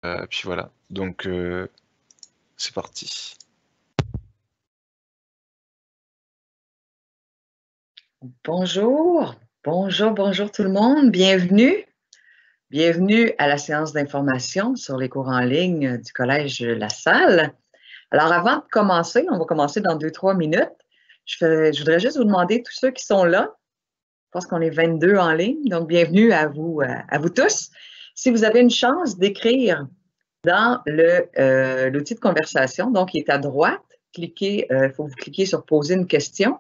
Puis voilà, donc c'est parti. Bonjour, bonjour tout le monde, bienvenue. Bienvenue à la séance d'information sur les cours en ligne du Collège La Salle. Alors avant de commencer, on va commencer dans 2-3 minutes. Je voudrais juste vous demander, tous ceux qui sont là, je pense qu'on est 22 en ligne, donc bienvenue à vous tous. Si vous avez une chance d'écrire dans l'outil de conversation, donc il est à droite, cliquez, faut que vous cliquiez sur « Poser une question ».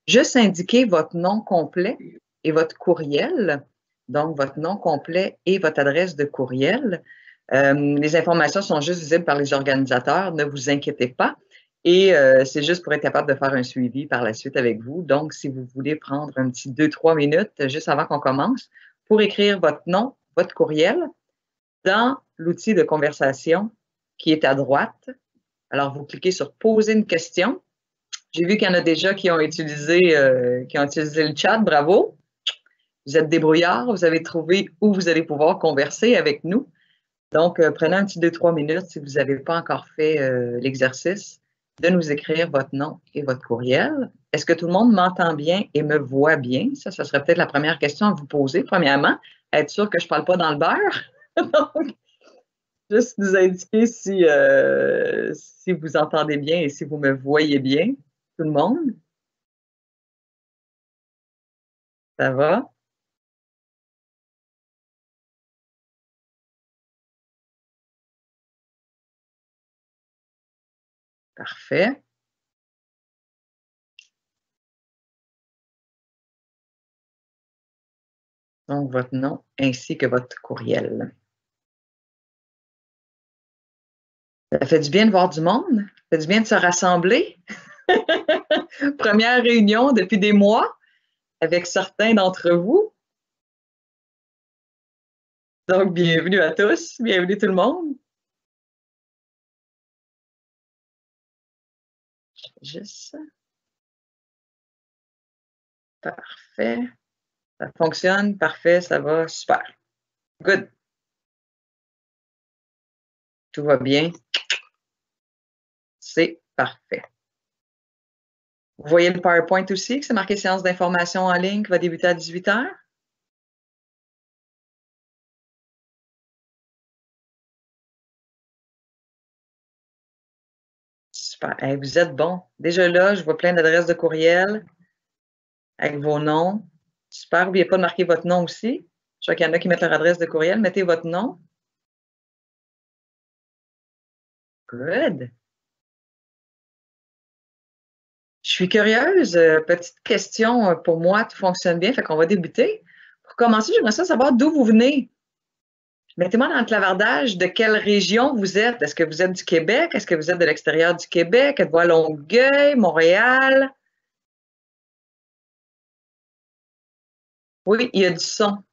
Juste indiquer votre nom complet et votre courriel, donc votre nom complet et votre adresse de courriel. Les informations sont juste visibles par les organisateurs, ne vous inquiétez pas. Et c'est juste pour être capable de faire un suivi par la suite avec vous. Donc, si vous voulez prendre un petit 2-3 minutes juste avant qu'on commence pour écrire votre nom, votre courriel dans l'outil de conversation qui est à droite. Alors, vous cliquez sur « Poser une question ». J'ai vu qu'il y en a déjà qui ont utilisé le chat. Bravo! Vous êtes débrouillards, vous avez trouvé où vous allez pouvoir converser avec nous. Donc, prenez un petit 2-3 minutes si vous n'avez pas encore fait l'exercice de nous écrire votre nom et votre courriel. Est-ce que tout le monde m'entend bien et me voit bien? Ça serait peut-être la première question à vous poser. Premièrement, être sûr que je ne parle pas dans le beurre. Donc, juste nous indiquer si vous entendez bien et si vous me voyez bien. Tout le monde? Ça va? Parfait. Donc, votre nom ainsi que votre courriel. Ça fait du bien de voir du monde. Ça fait du bien de se rassembler. Première réunion depuis des mois avec certains d'entre vous. Donc, bienvenue à tous. Bienvenue tout le monde. Juste ça. Parfait. Ça fonctionne. Parfait. Ça va. Super. Good. Tout va bien. C'est parfait. Vous voyez le PowerPoint aussi, que c'est marqué séance d'information en ligne qui va débuter à 18 h? Super. Hey, vous êtes bons. Déjà là, je vois plein d'adresses de courriel avec vos noms. Super. N'oubliez pas de marquer votre nom aussi. Je vois qu'il y en a qui mettent leur adresse de courriel. Mettez votre nom. Good. Je suis curieuse. Petite question pour moi, tout fonctionne bien, fait qu'on va débuter. Pour commencer, j'aimerais savoir d'où vous venez. Mettez-moi dans le clavardage de quelle région vous êtes. Est-ce que vous êtes du Québec? Est-ce que vous êtes de l'extérieur du Québec? Êtes-vous à Longueuil, Montréal? Oui, il y a du son.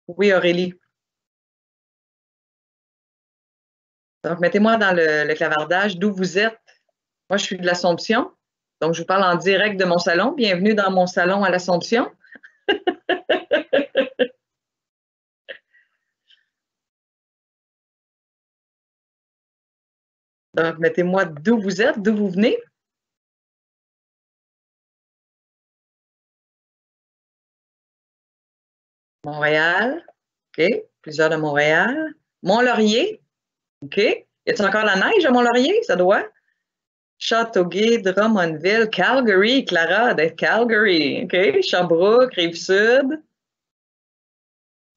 Oui, Aurélie. Donc, mettez-moi dans le clavardage d'où vous êtes. Moi, je suis de l'Assomption. Donc, je vous parle en direct de mon salon. Bienvenue dans mon salon à l'Assomption. Donc, mettez-moi d'où vous êtes, d'où vous venez. Montréal. OK. Plusieurs de Montréal. Mont-Laurier. OK. Y a-t-il encore la neige à Mont-Laurier? Ça doit. Châteauguay, Drummondville, Calgary. Clara, d'être Calgary. OK. Sherbrooke, Rive-Sud.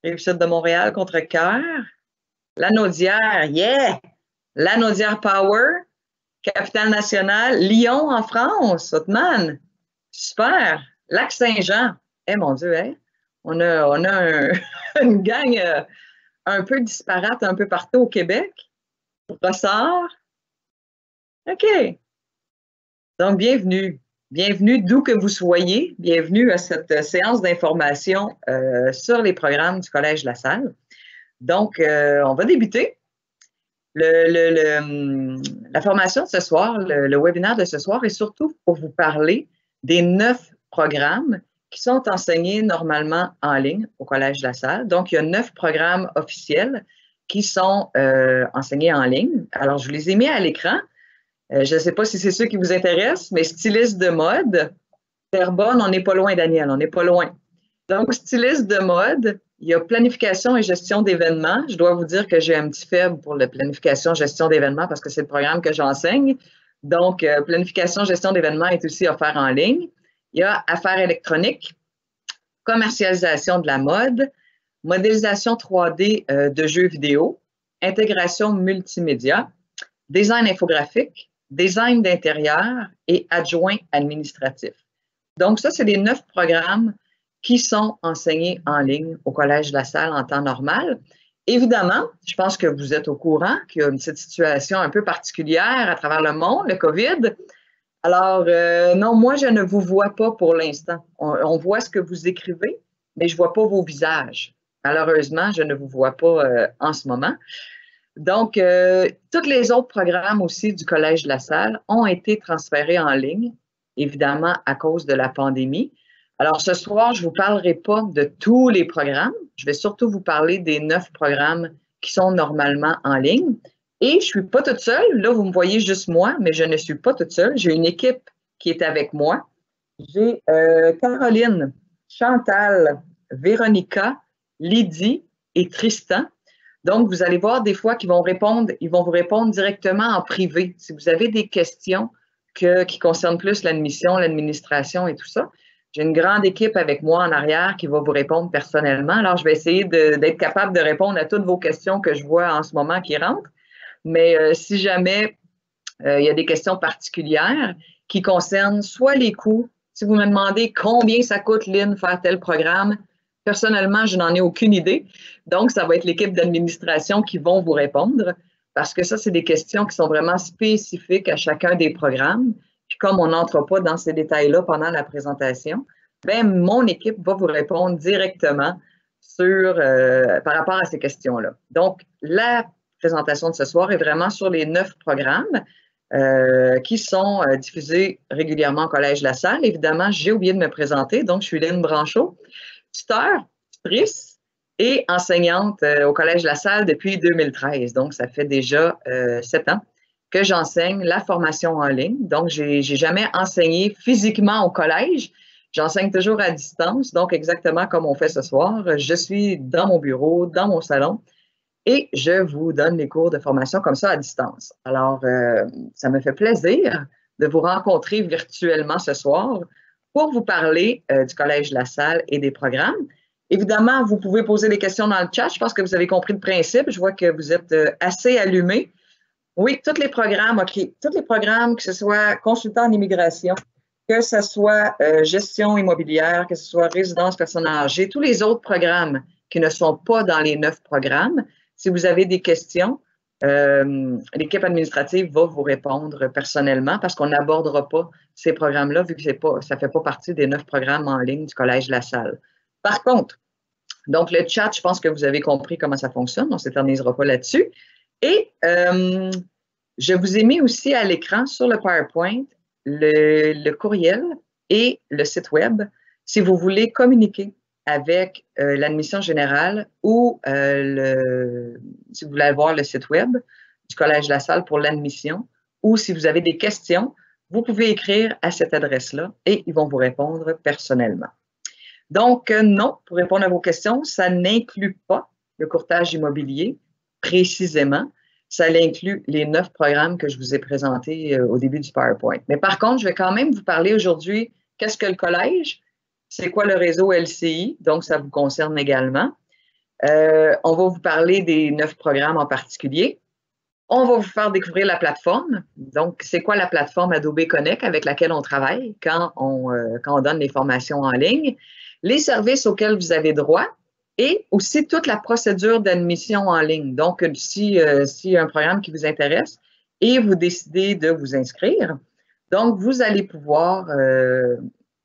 Rive-Sud de Montréal, Contrecœur. Lanaudière. Yeah! Lanaudière Power. Capitale-Nationale. Lyon en France. Othman. Super. Lac-Saint-Jean. Eh mon Dieu, hein? On a une gang un peu disparate un peu partout au Québec. Brossard. OK. Donc, bienvenue. Bienvenue d'où que vous soyez. Bienvenue à cette séance d'information sur les programmes du Collège La Salle. Donc, on va débuter. La formation de ce soir, le webinaire de ce soir est surtout pour vous parler des 9 programmes qui sont enseignés normalement en ligne au Collège La Salle. Donc, il y a 9 programmes officiels qui sont enseignés en ligne. Alors, je vous les ai mis à l'écran. Je ne sais pas si c'est ceux qui vous intéressent, mais styliste de mode, Terrebonne, on n'est pas loin, Daniel, on n'est pas loin. Donc, styliste de mode, il y a planification et gestion d'événements. Je dois vous dire que j'ai un petit faible pour la planification, gestion d'événements parce que c'est le programme que j'enseigne. Donc, planification, gestion d'événements est aussi offert en ligne. Il y a affaires électroniques, commercialisation de la mode, modélisation 3D de jeux vidéo, intégration multimédia, design infographique, design d'intérieur et adjoint administratif. Donc, ça, c'est les 9 programmes qui sont enseignés en ligne au Collège de la Salle en temps normal. Évidemment, je pense que vous êtes au courant qu'il y a une petite situation un peu particulière à travers le monde, le COVID. Alors, non, moi, je ne vous vois pas pour l'instant. On voit ce que vous écrivez, mais je ne vois pas vos visages. Malheureusement, je ne vous vois pas en ce moment. Donc, tous les autres programmes aussi du Collège de la Salle ont été transférés en ligne, évidemment à cause de la pandémie. Alors, ce soir, je ne vous parlerai pas de tous les programmes. Je vais surtout vous parler des 9 programmes qui sont normalement en ligne. Et je ne suis pas toute seule. Là, vous me voyez juste moi, mais je ne suis pas toute seule. J'ai une équipe qui est avec moi. J'ai Caroline, Chantal, Véronica, Lydie et Tristan. Donc, vous allez voir des fois qu'ils vont vous répondre directement en privé. Si vous avez des questions qui concernent plus l'admission, l'administration et tout ça, j'ai une grande équipe avec moi en arrière qui va vous répondre personnellement. Alors, je vais essayer d'être capable de répondre à toutes vos questions que je vois en ce moment qui rentrent. Mais si jamais il y a des questions particulières qui concernent soit les coûts, si vous me demandez combien ça coûte, Lynn, faire tel programme, personnellement, je n'en ai aucune idée. Donc, ça va être l'équipe d'administration qui vont vous répondre parce que ça, c'est des questions qui sont vraiment spécifiques à chacun des programmes. Puis comme on n'entre pas dans ces détails-là pendant la présentation, bien, mon équipe va vous répondre directement par rapport à ces questions-là. Donc, la présentation de ce soir est vraiment sur les 9 programmes qui sont diffusés régulièrement au Collège de la Salle. Évidemment, j'ai oublié de me présenter, donc je suis Lynn Branchot, tuteur, tutrice et enseignante au Collège de la Salle depuis 2013. Donc, ça fait déjà 7 ans que j'enseigne la formation en ligne. Donc, je n'ai jamais enseigné physiquement au collège. J'enseigne toujours à distance, donc exactement comme on fait ce soir. Je suis dans mon bureau, dans mon salon, et je vous donne les cours de formation comme ça à distance. Alors, ça me fait plaisir de vous rencontrer virtuellement ce soir pour vous parler du Collège de la Salle et des programmes. Évidemment, vous pouvez poser des questions dans le chat. Je pense que vous avez compris le principe. Je vois que vous êtes assez allumés. Oui, tous les programmes, OK. Tous les programmes, que ce soit consultant en immigration, que ce soit gestion immobilière, que ce soit résidence personnes âgées, tous les autres programmes qui ne sont pas dans les 9 programmes, si vous avez des questions, l'équipe administrative va vous répondre personnellement parce qu'on n'abordera pas ces programmes-là vu que ça ne fait pas partie des 9 programmes en ligne du Collège de la Salle. Par contre, donc le chat, je pense que vous avez compris comment ça fonctionne, on ne s'éternisera pas là-dessus. Et je vous ai mis aussi à l'écran sur le PowerPoint le courriel et le site web si vous voulez communiquer avec l'admission générale ou si vous voulez voir le site web du Collège de la Salle pour l'admission ou si vous avez des questions, vous pouvez écrire à cette adresse-là et ils vont vous répondre personnellement. Donc, non, pour répondre à vos questions, ça n'inclut pas le courtage immobilier précisément. Ça inclut les 9 programmes que je vous ai présentés au début du PowerPoint. Mais par contre, je vais quand même vous parler aujourd'hui, qu'est-ce que le collège? C'est quoi le réseau LCI? Donc, ça vous concerne également. On va vous parler des 9 programmes en particulier. On va vous faire découvrir la plateforme. Donc, c'est quoi la plateforme Adobe Connect avec laquelle on travaille quand on donne les formations en ligne? Les services auxquels vous avez droit et aussi toute la procédure d'admission en ligne. Donc, s'il y a un programme qui vous intéresse et vous décidez de vous inscrire, donc, vous allez pouvoir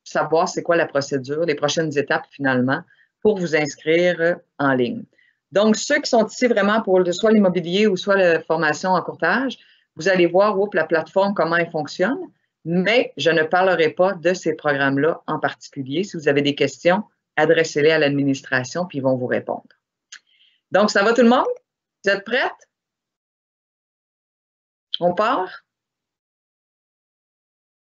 savoir c'est quoi la procédure, les prochaines étapes finalement pour vous inscrire en ligne. Donc, ceux qui sont ici vraiment pour soit l'immobilier ou soit la formation en courtage, vous allez voir la plateforme, comment elle fonctionne, mais je ne parlerai pas de ces programmes-là en particulier. Si vous avez des questions, adressez-les à l'administration puis ils vont vous répondre. Donc, ça va tout le monde? Vous êtes prêtes? On part?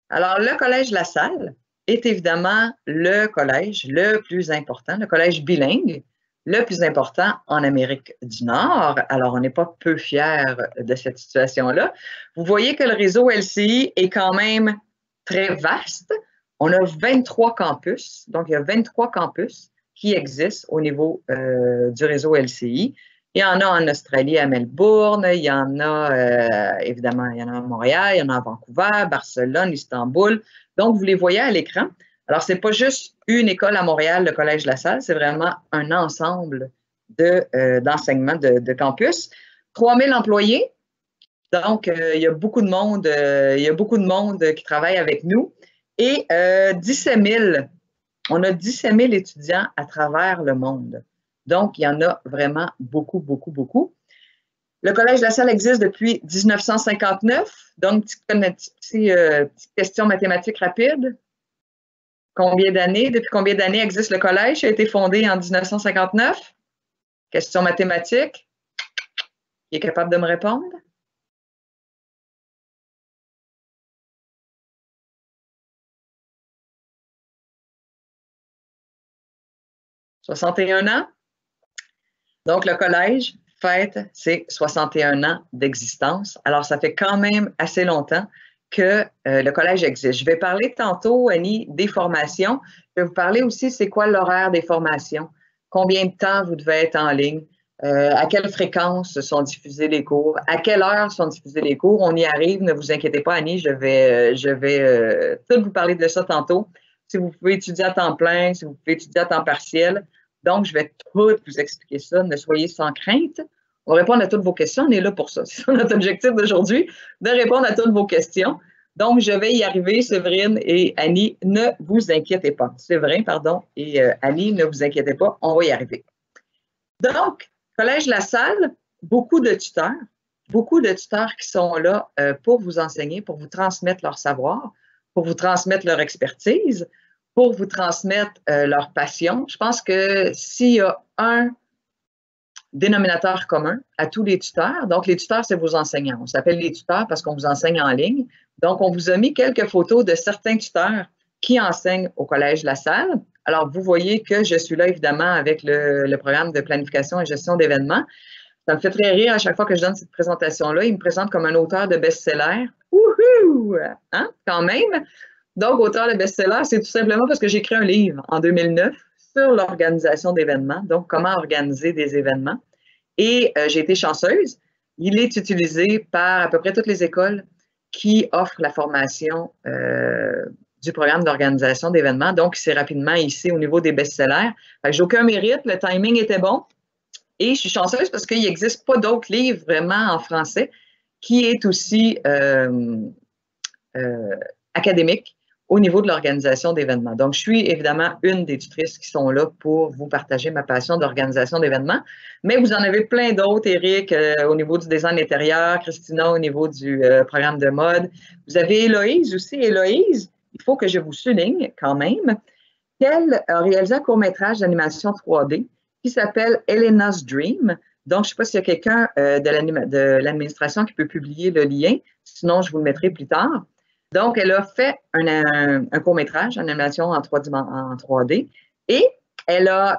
Alors, le Collège La Salle est évidemment le collège le plus important, le collège bilingue le plus important en Amérique du Nord. Alors, on n'est pas peu fiers de cette situation-là. Vous voyez que le réseau LCI est quand même très vaste. On a 23 campus, donc il y a 23 campus qui existent au niveau du réseau LCI. Il y en a en Australie, à Melbourne, il y en a, évidemment, il y en a à Montréal, il y en a à Vancouver, Barcelone, Istanbul. Donc, vous les voyez à l'écran. Alors, ce n'est pas juste une école à Montréal, le Collège La Salle, c'est vraiment un ensemble d'enseignements de campus. 3000 employés, donc il y a beaucoup de monde, qui travaille avec nous. Et 17 000, on a 17 000 étudiants à travers le monde. Donc, il y en a vraiment beaucoup, beaucoup, beaucoup. Le Collège La Salle existe depuis 1959. Donc, petite question mathématique rapide. Combien d'années? Depuis combien d'années existe le collège? Il a été fondé en 1959. Question mathématique. Qui est capable de me répondre? « 61 ans. Donc, le collège fête ses 61 ans d'existence. Alors, ça fait quand même assez longtemps que le collège existe. Je vais parler tantôt, Annie, des formations. Je vais vous parler aussi, c'est quoi l'horaire des formations, combien de temps vous devez être en ligne, à quelle fréquence sont diffusés les cours, à quelle heure sont diffusés les cours. On y arrive, ne vous inquiétez pas, Annie, je vais tout vous parler de ça tantôt. Si vous pouvez étudier à temps plein, si vous pouvez étudier à temps partiel. Donc, je vais tout vous expliquer ça. Ne soyez sans crainte. On va répondre à toutes vos questions. On est là pour ça. C'est notre objectif d'aujourd'hui, de répondre à toutes vos questions. Donc, je vais y arriver, Séverine et Annie. Ne vous inquiétez pas. Séverin, pardon, et Annie, ne vous inquiétez pas. On va y arriver. Donc, Collège La Salle, beaucoup de tuteurs qui sont là pour vous enseigner, pour vous transmettre leur savoir, pour vous transmettre leur expertise, pour vous transmettre leur passion. Je pense que s'il y a un dénominateur commun à tous les tuteurs. Donc, les tuteurs, c'est vos enseignants. On s'appelle les tuteurs parce qu'on vous enseigne en ligne. Donc, on vous a mis quelques photos de certains tuteurs qui enseignent au Collège La Salle. Alors, vous voyez que je suis là, évidemment, avec le programme de planification et gestion d'événements. Ça me fait très rire à chaque fois que je donne cette présentation-là. Il me présente comme un auteur de best-seller. Wouhou! Hein? Quand même. Donc, auteur de best-seller, c'est tout simplement parce que j'ai écrit un livre en 2009 sur l'organisation d'événements, donc comment organiser des événements. Et j'ai été chanceuse. Il est utilisé par à peu près toutes les écoles qui offrent la formation du programme d'organisation d'événements. Donc, c'est rapidement ici au niveau des best-sellers. J'ai aucun mérite, le timing était bon. Et je suis chanceuse parce qu'il n'existe pas d'autres livres vraiment en français qui est aussi académique au niveau de l'organisation d'événements. Donc, je suis évidemment une des tutrices qui sont là pour vous partager ma passion d'organisation d'événements, mais vous en avez plein d'autres, Éric, au niveau du design intérieur, Christina au niveau du programme de mode. Vous avez Héloïse aussi. Héloïse, il faut que je vous souligne quand même qu'elle a réalisé un court-métrage d'animation 3D qui s'appelle Elena's Dream. Donc, je ne sais pas s'il y a quelqu'un de l'administration qui peut publier le lien, sinon je vous le mettrai plus tard. Donc, elle a fait un court-métrage d'animation en 3D et elle a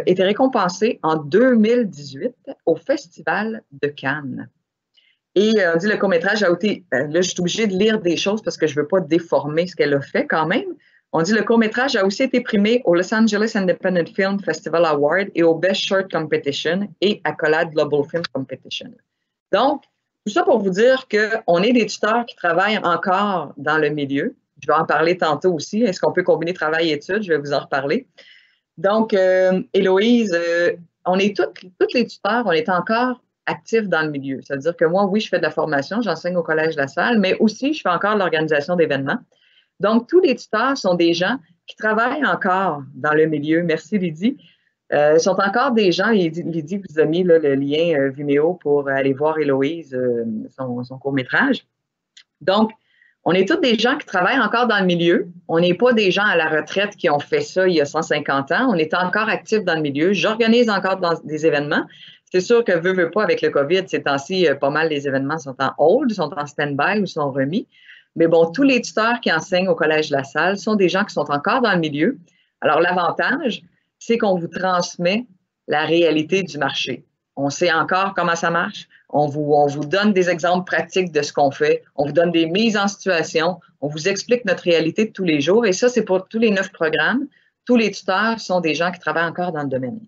été récompensée en 2018 au Festival de Cannes. Et on dit le court-métrage a été, là je suis obligée de lire des choses parce que je ne veux pas déformer ce qu'elle a fait quand même. On dit le court-métrage a aussi été primé au Los Angeles Independent Film Festival Award et au Best Short Competition et à Collade Global Film Competition. Donc, tout ça pour vous dire qu'on est des tuteurs qui travaillent encore dans le milieu. Je vais en parler tantôt aussi. Est-ce qu'on peut combiner travail et études? Je vais vous en reparler. Donc, Héloïse, on est toutes les tuteurs, on est encore actifs dans le milieu. Ça veut dire que moi, oui, je fais de la formation, j'enseigne au Collège La Salle, mais aussi, je fais encore de l'organisation d'événements. Donc, tous les tuteurs sont des gens qui travaillent encore dans le milieu. Merci, Lydie. Sont encore des gens, Lydie vous a mis là, le lien Vimeo pour aller voir Héloïse, son court-métrage. Donc, on est tous des gens qui travaillent encore dans le milieu. On n'est pas des gens à la retraite qui ont fait ça il y a 150 ans. On est encore actifs dans le milieu. J'organise encore des événements. C'est sûr que veut pas avec le COVID, ces temps-ci, pas mal les événements sont en hold, sont en stand-by ou sont remis. Mais bon, tous les tuteurs qui enseignent au Collège La Salle sont des gens qui sont encore dans le milieu. Alors, l'avantage, c'est qu'on vous transmet la réalité du marché. On sait encore comment ça marche. On vous donne des exemples pratiques de ce qu'on fait. On vous donne des mises en situation. On vous explique notre réalité de tous les jours. Et ça, c'est pour tous les 9 programmes. Tous les tuteurs sont des gens qui travaillent encore dans le domaine.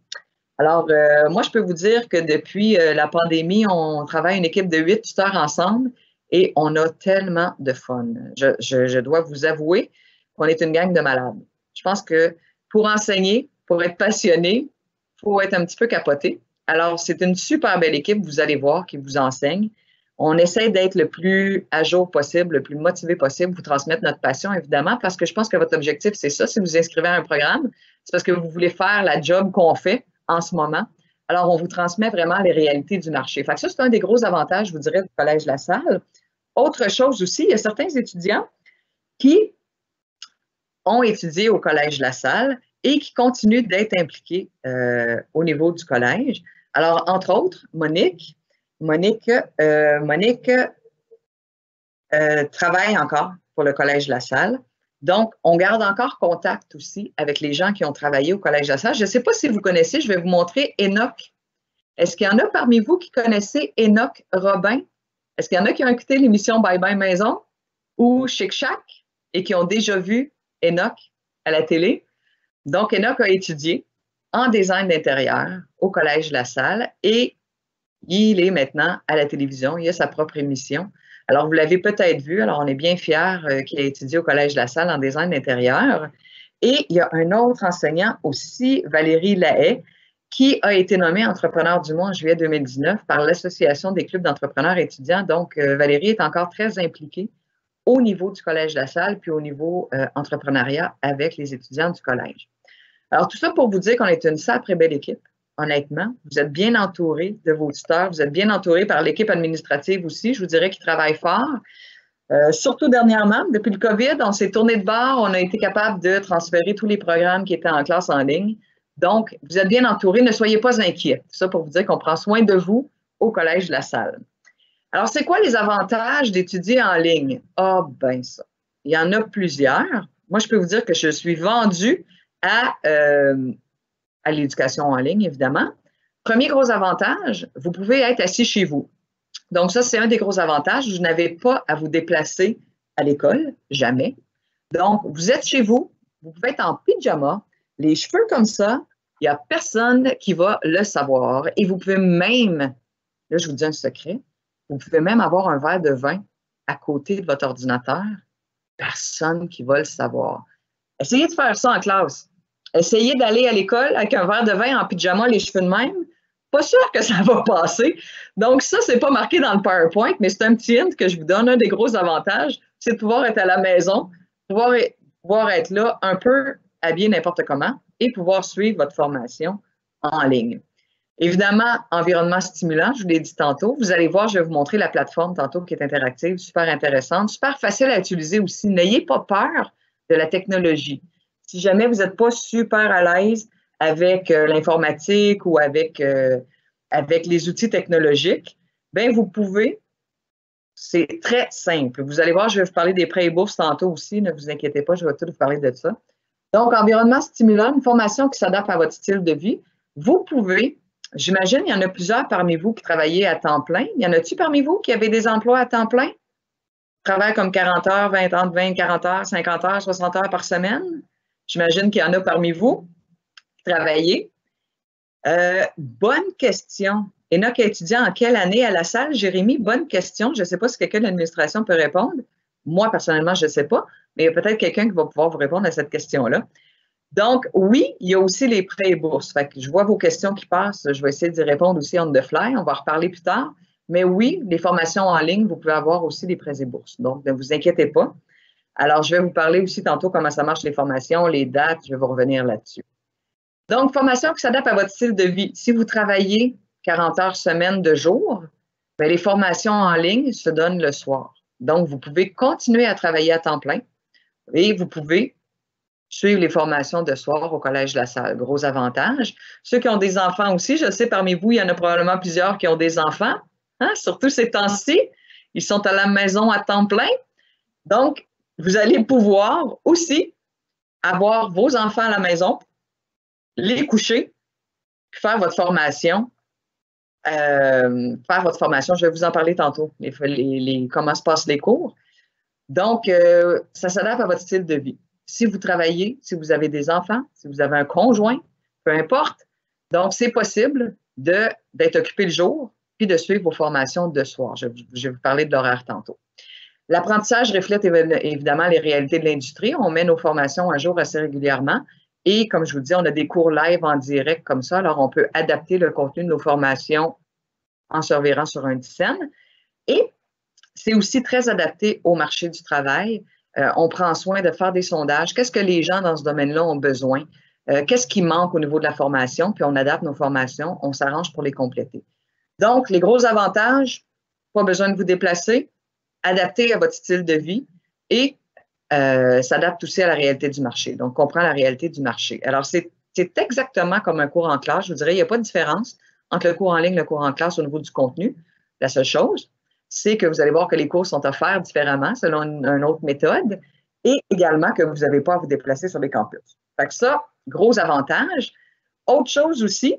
Alors, moi, je peux vous dire que depuis la pandémie, on travaille une équipe de 8 tuteurs ensemble et on a tellement de fun. Je dois vous avouer qu'on est une gang de malades. Je pense que pour enseigner, pour être passionné, il faut être un petit peu capoté. Alors, c'est une super belle équipe, vous allez voir, qui vous enseigne. On essaie d'être le plus à jour possible, le plus motivé possible, vous transmettre notre passion, évidemment, parce que je pense que votre objectif, c'est ça. Si vous vous inscrivez à un programme, c'est parce que vous voulez faire la job qu'on fait en ce moment. Alors, on vous transmet vraiment les réalités du marché. Fait que ça, c'est un des gros avantages, je vous dirais, du Collège La Salle. Autre chose aussi, il y a certains étudiants qui ont étudié au Collège La Salle et qui continuent d'être impliqués au niveau du collège. Alors, entre autres, Monique travaille encore pour le Collège La Salle. Donc, on garde encore contact aussi avec les gens qui ont travaillé au Collège La Salle. Je ne sais pas si vous connaissez, je vais vous montrer Enoch. Est-ce qu'il y en a parmi vous qui connaissez Enoch Robin? Est-ce qu'il y en a qui ont écouté l'émission Bye Bye Maison ou Chic Chac et qui ont déjà vu Enoch à la télé? Donc, Enoch a étudié en design d'intérieur au Collège La Salle et il est maintenant à la télévision. Il a sa propre émission. Alors, vous l'avez peut-être vu. Alors, on est bien fiers qu'il a étudié au Collège La Salle en design d'intérieur. Et il y a un autre enseignant aussi, Valérie Lahaye, qui a été nommée entrepreneur du mois en juillet 2019 par l'Association des clubs d'entrepreneurs étudiants. Donc, Valérie est encore très impliquée au niveau du Collège La Salle puis au niveau entrepreneuriat avec les étudiants du collège. Alors, tout ça pour vous dire qu'on est une sacrée belle équipe, honnêtement. Vous êtes bien entourés de vos tuteurs, vous êtes bien entourés par l'équipe administrative aussi, je vous dirais, qui travaille fort. Surtout dernièrement, depuis le COVID, on s'est tourné de bord, on a été capable de transférer tous les programmes qui étaient en classe en ligne. Donc, vous êtes bien entourés, ne soyez pas inquiets. Tout ça pour vous dire qu'on prend soin de vous au Collège La Salle. Alors, c'est quoi les avantages d'étudier en ligne? Ah, ben ça, il y en a plusieurs. Moi, je peux vous dire que je suis vendue à l'éducation en ligne, évidemment. Premier gros avantage, vous pouvez être assis chez vous. Donc, ça, c'est un des gros avantages. Vous n'avez pas à vous déplacer à l'école, jamais. Donc, vous êtes chez vous, vous pouvez être en pyjama, les cheveux comme ça, il n'y a personne qui va le savoir. Et vous pouvez même, là, je vous dis un secret, vous pouvez même avoir un verre de vin à côté de votre ordinateur, personne qui va le savoir. Essayez de faire ça en classe. Essayez d'aller à l'école avec un verre de vin en pyjama, les cheveux de même. Pas sûr que ça va passer. Donc, ça, c'est pas marqué dans le PowerPoint, mais c'est un petit hint que je vous donne. Un des gros avantages, c'est de pouvoir être à la maison, pouvoir être là un peu habillé n'importe comment et pouvoir suivre votre formation en ligne. Évidemment, environnement stimulant, je vous l'ai dit tantôt. Vous allez voir, je vais vous montrer la plateforme tantôt qui est interactive, super intéressante, super facile à utiliser aussi. N'ayez pas peur de la technologie. Si jamais vous n'êtes pas super à l'aise avec l'informatique ou avec les outils technologiques, bien, vous pouvez. C'est très simple. Vous allez voir, je vais vous parler des prêts et bourses tantôt aussi. Ne vous inquiétez pas, je vais tout vous parler de ça. Donc, environnement stimulant, une formation qui s'adapte à votre style de vie. Vous pouvez, j'imagine, il y en a plusieurs parmi vous qui travaillez à temps plein. Il y en a-t-il parmi vous qui avez des emplois à temps plein? Travaillent comme 40 heures, 20, 40 heures, 50 heures, 60 heures par semaine? J'imagine qu'il y en a parmi vous qui travaillez. Bonne question. Enoch est étudiant en quelle année à la salle? Jérémy, bonne question. Je ne sais pas si quelqu'un de l'administration peut répondre. Moi, personnellement, je ne sais pas, mais il y a peut-être quelqu'un qui va pouvoir vous répondre à cette question-là. Donc, oui, il y a aussi les prêts et bourses. Fait que je vois vos questions qui passent. Je vais essayer d'y répondre aussi on the fly. On va en reparler plus tard. Mais oui, les formations en ligne, vous pouvez avoir aussi des prêts et bourses. Donc, ne vous inquiétez pas. Alors, je vais vous parler aussi tantôt comment ça marche les formations, les dates. Je vais vous revenir là-dessus. Donc, formation qui s'adapte à votre style de vie. Si vous travaillez 40 heures semaine de jour, bien, les formations en ligne se donnent le soir. Donc, vous pouvez continuer à travailler à temps plein et vous pouvez suivre les formations de soir au Collège La Salle. Gros avantage. Ceux qui ont des enfants aussi, je sais parmi vous, il y en a probablement plusieurs qui ont des enfants, hein, surtout ces temps-ci. Ils sont à la maison à temps plein. Donc, vous allez pouvoir aussi avoir vos enfants à la maison, les coucher, faire votre formation. Je vais vous en parler tantôt, comment se passent les cours. Donc, ça s'adapte à votre style de vie. Si vous travaillez, si vous avez des enfants, si vous avez un conjoint, peu importe. Donc, c'est possible d'être occupé le jour puis de suivre vos formations de soir. Je vais vous parler de l'horaire tantôt. L'apprentissage reflète évidemment les réalités de l'industrie. On met nos formations à jour assez régulièrement. Et comme je vous dis, on a des cours live en direct comme ça. Alors, on peut adapter le contenu de nos formations en se revirant sur un dizaine. Et c'est aussi très adapté au marché du travail. On prend soin de faire des sondages. Qu'est-ce que les gens dans ce domaine-là ont besoin? Qu'est-ce qui manque au niveau de la formation? Puis on adapte nos formations, on s'arrange pour les compléter. Donc, les gros avantages, pas besoin de vous déplacer, adapté à votre style de vie et s'adapte aussi à la réalité du marché. Donc, comprend la réalité du marché. Alors, c'est exactement comme un cours en classe. Je vous dirais, il n'y a pas de différence entre le cours en ligne et le cours en classe au niveau du contenu. La seule chose, c'est que vous allez voir que les cours sont offerts différemment selon une autre méthode et également que vous n'avez pas à vous déplacer sur les campus. Fait que ça, gros avantage. Autre chose aussi,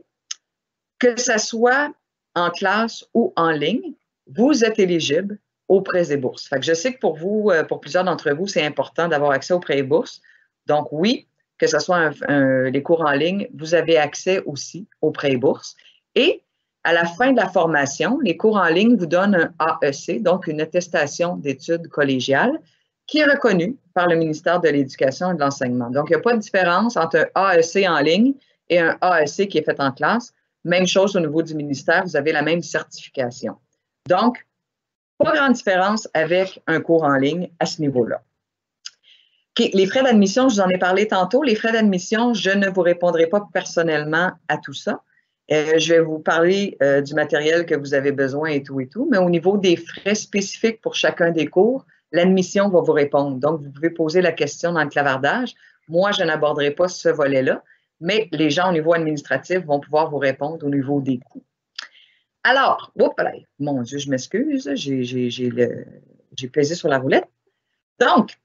que ce soit en classe ou en ligne, vous êtes éligible aux prêts et bourses. Fait que je sais que pour vous, pour plusieurs d'entre vous, c'est important d'avoir accès aux prêts et bourses. Donc oui, que ce soit les cours en ligne, vous avez accès aussi aux prêts et bourses. Et à la fin de la formation, les cours en ligne vous donnent un AEC, donc une attestation d'études collégiales, qui est reconnue par le ministère de l'Éducation et de l'Enseignement. Donc, il n'y a pas de différence entre un AEC en ligne et un AEC qui est fait en classe. Même chose au niveau du ministère, vous avez la même certification. Donc, pas grande différence avec un cours en ligne à ce niveau-là. Okay, les frais d'admission, je vous en ai parlé tantôt. Les frais d'admission, je ne vous répondrai pas personnellement à tout ça. Je vais vous parler du matériel que vous avez besoin et tout, mais au niveau des frais spécifiques pour chacun des cours, l'admission va vous répondre. Donc, vous pouvez poser la question dans le clavardage. Moi, je n'aborderai pas ce volet-là, mais les gens au niveau administratif vont pouvoir vous répondre au niveau des coûts. Alors, mon Dieu, je m'excuse, j'ai pesé sur la roulette. Donc,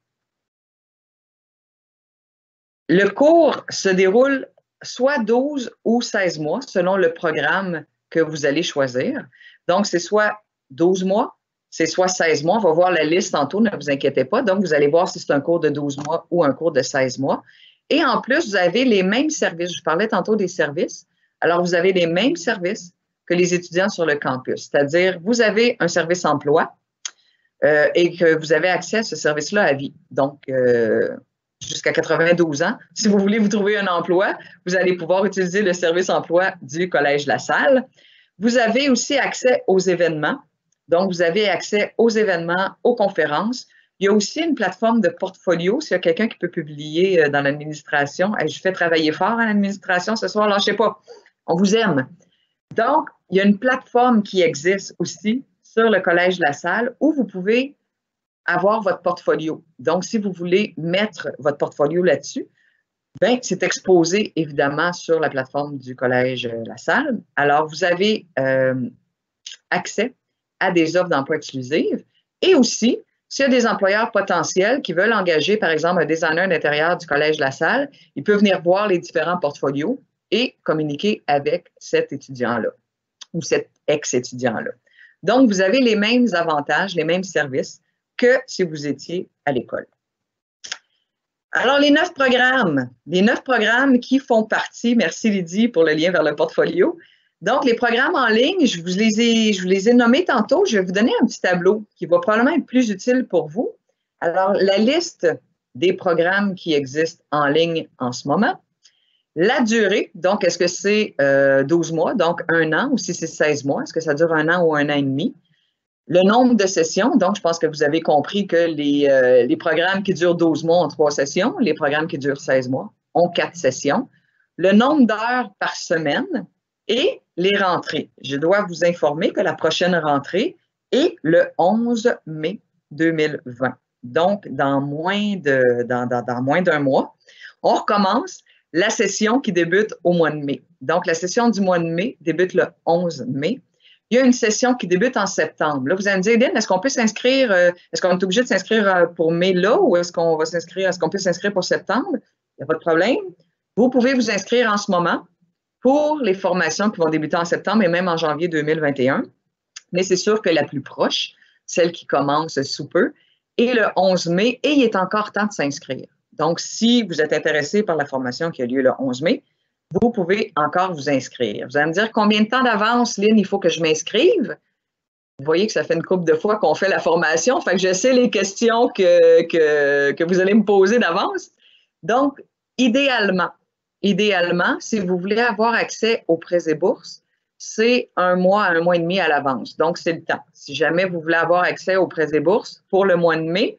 le cours se déroule soit 12 ou 16 mois selon le programme que vous allez choisir. Donc, c'est soit 12 mois, c'est soit 16 mois. On va voir la liste tantôt, ne vous inquiétez pas. Donc, vous allez voir si c'est un cours de 12 mois ou un cours de 16 mois. Et en plus, vous avez les mêmes services. Je parlais tantôt des services. Alors, vous avez les mêmes services que les étudiants sur le campus. C'est-à-dire, vous avez un service emploi et que vous avez accès à ce service-là à vie. Donc, jusqu'à 92 ans. Si vous voulez vous trouver un emploi, vous allez pouvoir utiliser le service emploi du Collège La Salle. Vous avez aussi accès aux événements. Donc, vous avez accès aux événements, aux conférences. Il y a aussi une plateforme de portfolio. S'il y a quelqu'un qui peut publier dans l'administration, je fais travailler fort en administration ce soir, lâchez pas. On vous aime. Donc, il y a une plateforme qui existe aussi sur le Collège La Salle où vous pouvez avoir votre portfolio. Donc, si vous voulez mettre votre portfolio là-dessus, bien, c'est exposé évidemment sur la plateforme du Collège La Salle. Alors, vous avez accès à des offres d'emploi exclusives et aussi, s'il y a des employeurs potentiels qui veulent engager, par exemple, un designer d'intérieur du Collège La Salle, il peut venir voir les différents portfolios et communiquer avec cet étudiant-là ou cet ex-étudiant-là. Donc, vous avez les mêmes avantages, les mêmes services que si vous étiez à l'école. Alors, les 9 programmes qui font partie, merci Lydie pour le lien vers le portfolio. Donc, les programmes en ligne, je vous les ai nommés tantôt. Je vais vous donner un petit tableau qui va probablement être plus utile pour vous. Alors, la liste des programmes qui existent en ligne en ce moment. La durée, donc, est-ce que c'est 12 mois, donc 1 an, ou si c'est 16 mois, est-ce que ça dure 1 an ou 1 an et demi? Le nombre de sessions, donc je pense que vous avez compris que les programmes qui durent 12 mois ont 3 sessions, les programmes qui durent 16 mois ont 4 sessions. Le nombre d'heures par semaine et les rentrées. Je dois vous informer que la prochaine rentrée est le 11 mai 2020. donc dans moins d'un mois, on recommence la session qui débute au mois de mai. Donc, la session du mois de mai débute le 11 mai. Il y a une session qui débute en septembre. Là, vous allez me dire, Hélène, est-ce qu'on peut s'inscrire, est-ce qu'on est obligé de s'inscrire pour mai là ou est-ce qu'on va s'inscrire, est-ce qu'on peut s'inscrire pour septembre? Il n'y a pas de problème. Vous pouvez vous inscrire en ce moment pour les formations qui vont débuter en septembre et même en janvier 2021. Mais c'est sûr que la plus proche, celle qui commence sous peu, est le 11 mai et il est encore temps de s'inscrire. Donc, si vous êtes intéressé par la formation qui a lieu le 11 mai, vous pouvez encore vous inscrire. Vous allez me dire combien de temps d'avance, Lynn, il faut que je m'inscrive? Vous voyez que ça fait une couple de fois qu'on fait la formation, fait que je sais les questions que vous allez me poser d'avance. Donc, idéalement, si vous voulez avoir accès aux prêts et bourses, c'est un mois et demi à l'avance. Donc, c'est le temps. Si jamais vous voulez avoir accès aux prêts et bourses pour le mois de mai,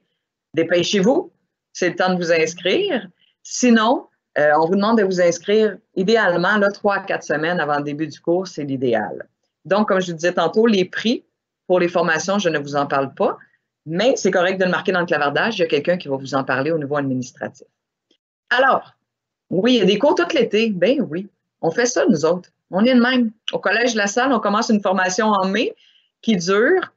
dépêchez-vous. C'est le temps de vous inscrire. Sinon, on vous demande de vous inscrire idéalement là, 3 à 4 semaines avant le début du cours, c'est l'idéal. Donc, comme je vous disais tantôt, les prix pour les formations, je ne vous en parle pas, mais c'est correct de le marquer dans le clavardage. Il y a quelqu'un qui va vous en parler au niveau administratif. Alors, oui, il y a des cours tout l'été. Ben oui, on fait ça, nous autres. On est de même. Au Collège La Salle, on commence une formation en mai qui dure,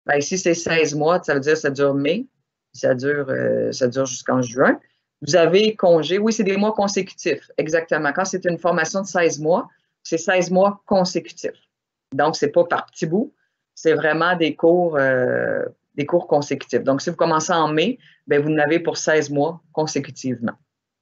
ben ici c'est 16 mois, ça veut dire que ça dure mai, ça dure jusqu'en juin. Vous avez congé, oui, c'est des mois consécutifs, exactement. Quand c'est une formation de 16 mois, c'est 16 mois consécutifs. Donc, ce n'est pas par petits bouts, c'est vraiment des cours consécutifs. Donc, si vous commencez en mai, bien, vous en avez pour 16 mois consécutivement.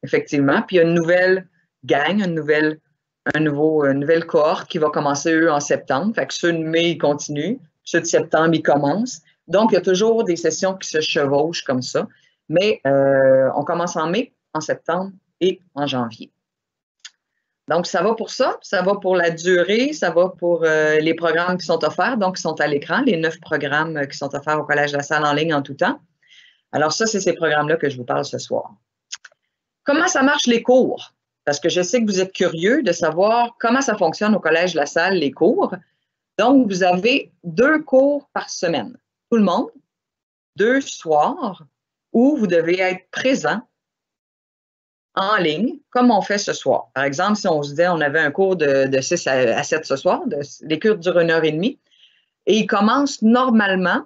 Effectivement. Puis, il y a une nouvelle gang, une nouvelle cohorte qui va commencer, eux, en septembre. Fait que ceux de mai, ils continuent. Ceux de septembre, ils commencent. Donc, il y a toujours des sessions qui se chevauchent comme ça. Mais on commence en mai, en septembre et en janvier. Donc, ça va pour ça. Ça va pour la durée. Ça va pour les programmes qui sont offerts, donc qui sont à l'écran, les 9 programmes qui sont offerts au Collège La Salle en ligne en tout temps. Alors, ça, c'est ces programmes-là que je vous parle ce soir. Comment ça marche les cours? Parce que je sais que vous êtes curieux de savoir comment ça fonctionne au Collège La Salle, les cours. Donc, vous avez 2 cours par semaine. Tout le monde, 2 soirs où vous devez être présent en ligne, comme on fait ce soir. Par exemple, si on se disait on avait un cours de 6 à 7 ce soir, les cours durent 1h30, et ils commencent normalement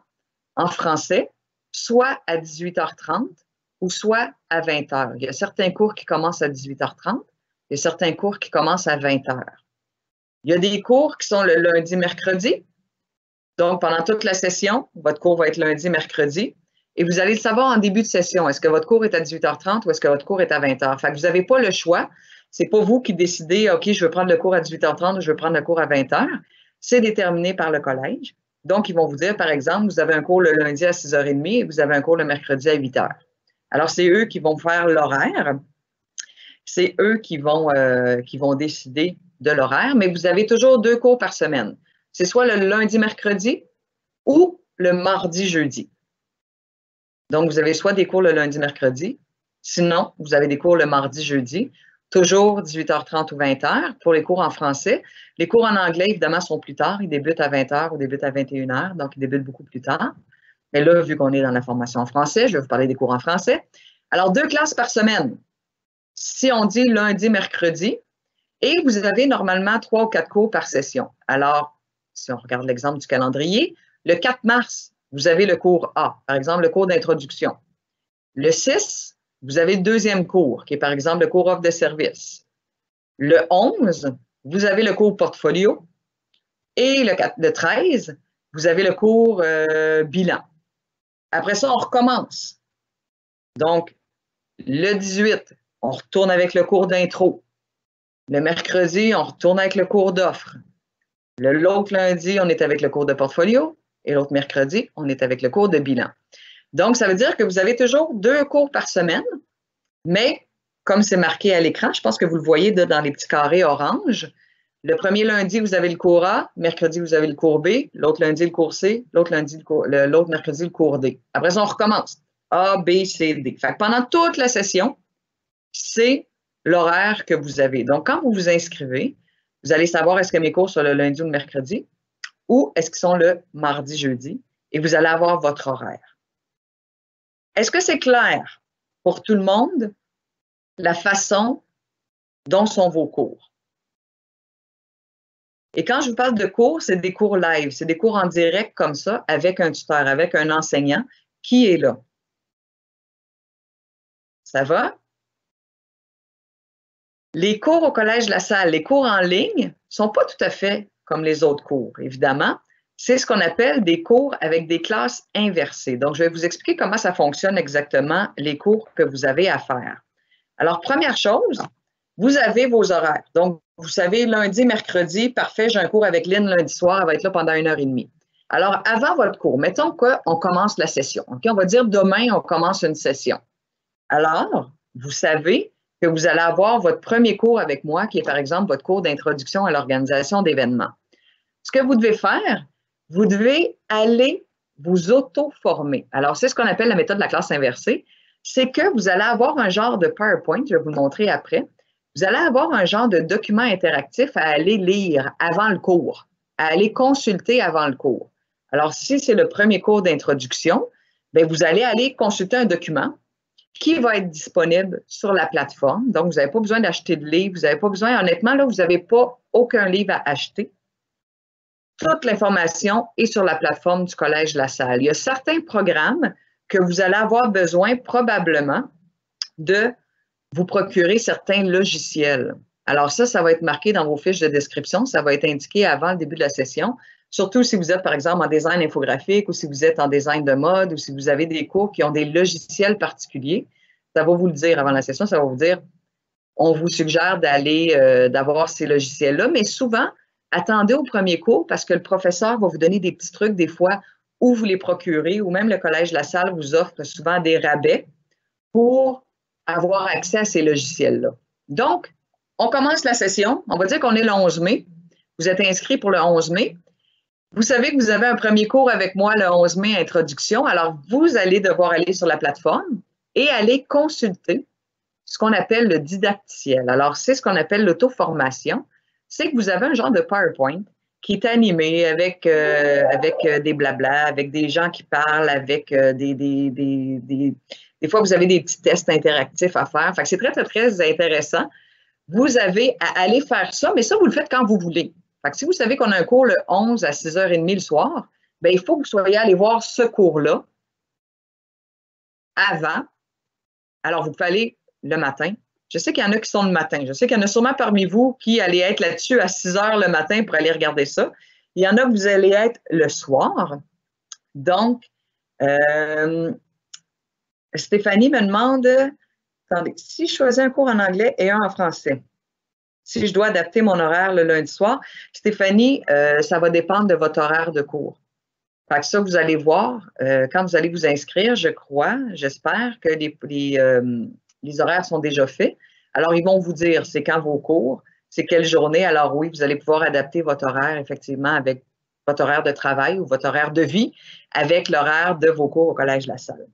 en français, soit à 18h30 ou soit à 20h. Il y a certains cours qui commencent à 18h30, il y a certains cours qui commencent à 20h. Il y a des cours qui sont le lundi, mercredi. Donc, pendant toute la session, votre cours va être lundi, mercredi. Et vous allez le savoir en début de session. Est-ce que votre cours est à 18h30 ou est-ce que votre cours est à 20h? Fait que vous n'avez pas le choix. Ce n'est pas vous qui décidez, OK, je veux prendre le cours à 18h30 ou je veux prendre le cours à 20h. C'est déterminé par le collège. Donc, ils vont vous dire, par exemple, vous avez un cours le lundi à 6h30 et vous avez un cours le mercredi à 8h. Alors, c'est eux qui vont faire l'horaire. C'est eux qui vont décider de l'horaire, mais vous avez toujours 2 cours par semaine. C'est soit le lundi, mercredi ou le mardi, jeudi. Donc, vous avez soit des cours le lundi, mercredi, sinon, vous avez des cours le mardi, jeudi, toujours 18h30 ou 20h pour les cours en français. Les cours en anglais, évidemment, sont plus tard. Ils débutent à 20h ou débutent à 21h, donc ils débutent beaucoup plus tard. Mais là, vu qu'on est dans la formation en français, je vais vous parler des cours en français. Alors, 2 classes par semaine. Si on dit lundi, mercredi, et vous avez normalement 3 ou 4 cours par session. Alors, si on regarde l'exemple du calendrier, le 4 mars, vous avez le cours A, par exemple le cours d'introduction. Le 6, vous avez le 2e cours, qui est par exemple le cours offre de service. Le 11, vous avez le cours portfolio. Et le 13, vous avez le cours bilan. Après ça, on recommence. Donc, le 18, on retourne avec le cours d'intro. Le mercredi, on retourne avec le cours d'offre. L'autre lundi, on est avec le cours de portfolio. Et l'autre mercredi, on est avec le cours de bilan. Donc, ça veut dire que vous avez toujours 2 cours par semaine, mais comme c'est marqué à l'écran, je pense que vous le voyez dans les petits carrés orange, le premier lundi, vous avez le cours A, mercredi, vous avez le cours B, l'autre lundi, le cours C, l'autre mercredi, le cours D. Après ça, on recommence. A, B, C, D. Fait que pendant toute la session, c'est l'horaire que vous avez. Donc, quand vous vous inscrivez, vous allez savoir est-ce que mes cours sont le lundi ou le mercredi ou est-ce qu'ils sont le mardi, jeudi, et vous allez avoir votre horaire. Est-ce que c'est clair pour tout le monde la façon dont sont vos cours? Et quand je vous parle de cours, c'est des cours live, c'est des cours en direct comme ça, avec un tuteur, avec un enseignant qui est là. Ça va? Les cours au Collège La Salle, les cours en ligne, ne sont pas tout à fait comme les autres cours, évidemment. C'est ce qu'on appelle des cours avec des classes inversées. Donc, je vais vous expliquer comment ça fonctionne exactement, les cours que vous avez à faire. Alors, première chose, vous avez vos horaires. Donc, vous savez, lundi, mercredi, parfait, j'ai un cours avec Lynn lundi soir, elle va être là pendant 1h30. Alors, avant votre cours, mettons qu'on commence la session. Okay? On va dire demain, on commence une session. Alors, vous savez que vous allez avoir votre premier cours avec moi, qui est par exemple votre cours d'introduction à l'organisation d'événements. Ce que vous devez faire, vous devez aller vous auto-former. Alors, c'est ce qu'on appelle la méthode de la classe inversée. C'est que vous allez avoir un genre de PowerPoint, je vais vous le montrer après. Vous allez avoir un genre de document interactif à aller lire avant le cours, à aller consulter avant le cours. Alors, si c'est le premier cours d'introduction, bien, vous allez aller consulter un document qui va être disponible sur la plateforme. Donc, vous n'avez pas besoin d'acheter de livre, vous n'avez pas besoin, honnêtement, là, vous n'avez pas aucun livre à acheter. Toute l'information est sur la plateforme du Collège La Salle. Il y a certains programmes que vous allez avoir besoin probablement de vous procurer certains logiciels. Alors ça va être marqué dans vos fiches de description, ça va être indiqué avant le début de la session, surtout si vous êtes, par exemple, en design infographique ou si vous êtes en design de mode ou si vous avez des cours qui ont des logiciels particuliers, ça va vous le dire avant la session, ça va vous dire, on vous suggère d'avoir ces logiciels-là, mais souvent, attendez au premier cours parce que le professeur va vous donner des petits trucs des fois où vous les procurez ou même le Collège La Salle vous offre souvent des rabais pour avoir accès à ces logiciels-là. Donc, on commence la session. On va dire qu'on est le 11 mai. Vous êtes inscrit pour le 11 mai. Vous savez que vous avez un premier cours avec moi le 11 mai, introduction. Alors, vous allez devoir aller sur la plateforme et aller consulter ce qu'on appelle le didacticiel. Alors, c'est ce qu'on appelle l'auto-formation. C'est que vous avez un genre de PowerPoint qui est animé avec des blablas, avec des gens qui parlent, avec des fois, vous avez des petits tests interactifs à faire. Fait que c'est très, très, très intéressant. Vous avez à aller faire ça, mais ça, vous le faites quand vous voulez. Fait que si vous savez qu'on a un cours le 11 à 6h30 le soir, bien, il faut que vous soyez allé voir ce cours-là avant. Alors, vous pouvez aller le matin. Je sais qu'il y en a qui sont le matin. Je sais qu'il y en a sûrement parmi vous qui allez être là-dessus à 6h le matin pour aller regarder ça. Il y en a que vous allez être le soir. Donc, Stéphanie me demande, attendez, si je choisis un cours en anglais et un en français, si je dois adapter mon horaire le lundi soir, Stéphanie, ça va dépendre de votre horaire de cours. Fait que ça, vous allez voir, quand vous allez vous inscrire, je crois, j'espère que les horaires sont déjà faits. Alors, ils vont vous dire c'est quand vos cours, c'est quelle journée. Alors oui, vous allez pouvoir adapter votre horaire, effectivement, avec votre horaire de travail ou votre horaire de vie avec l'horaire de vos cours au Collège La Salle.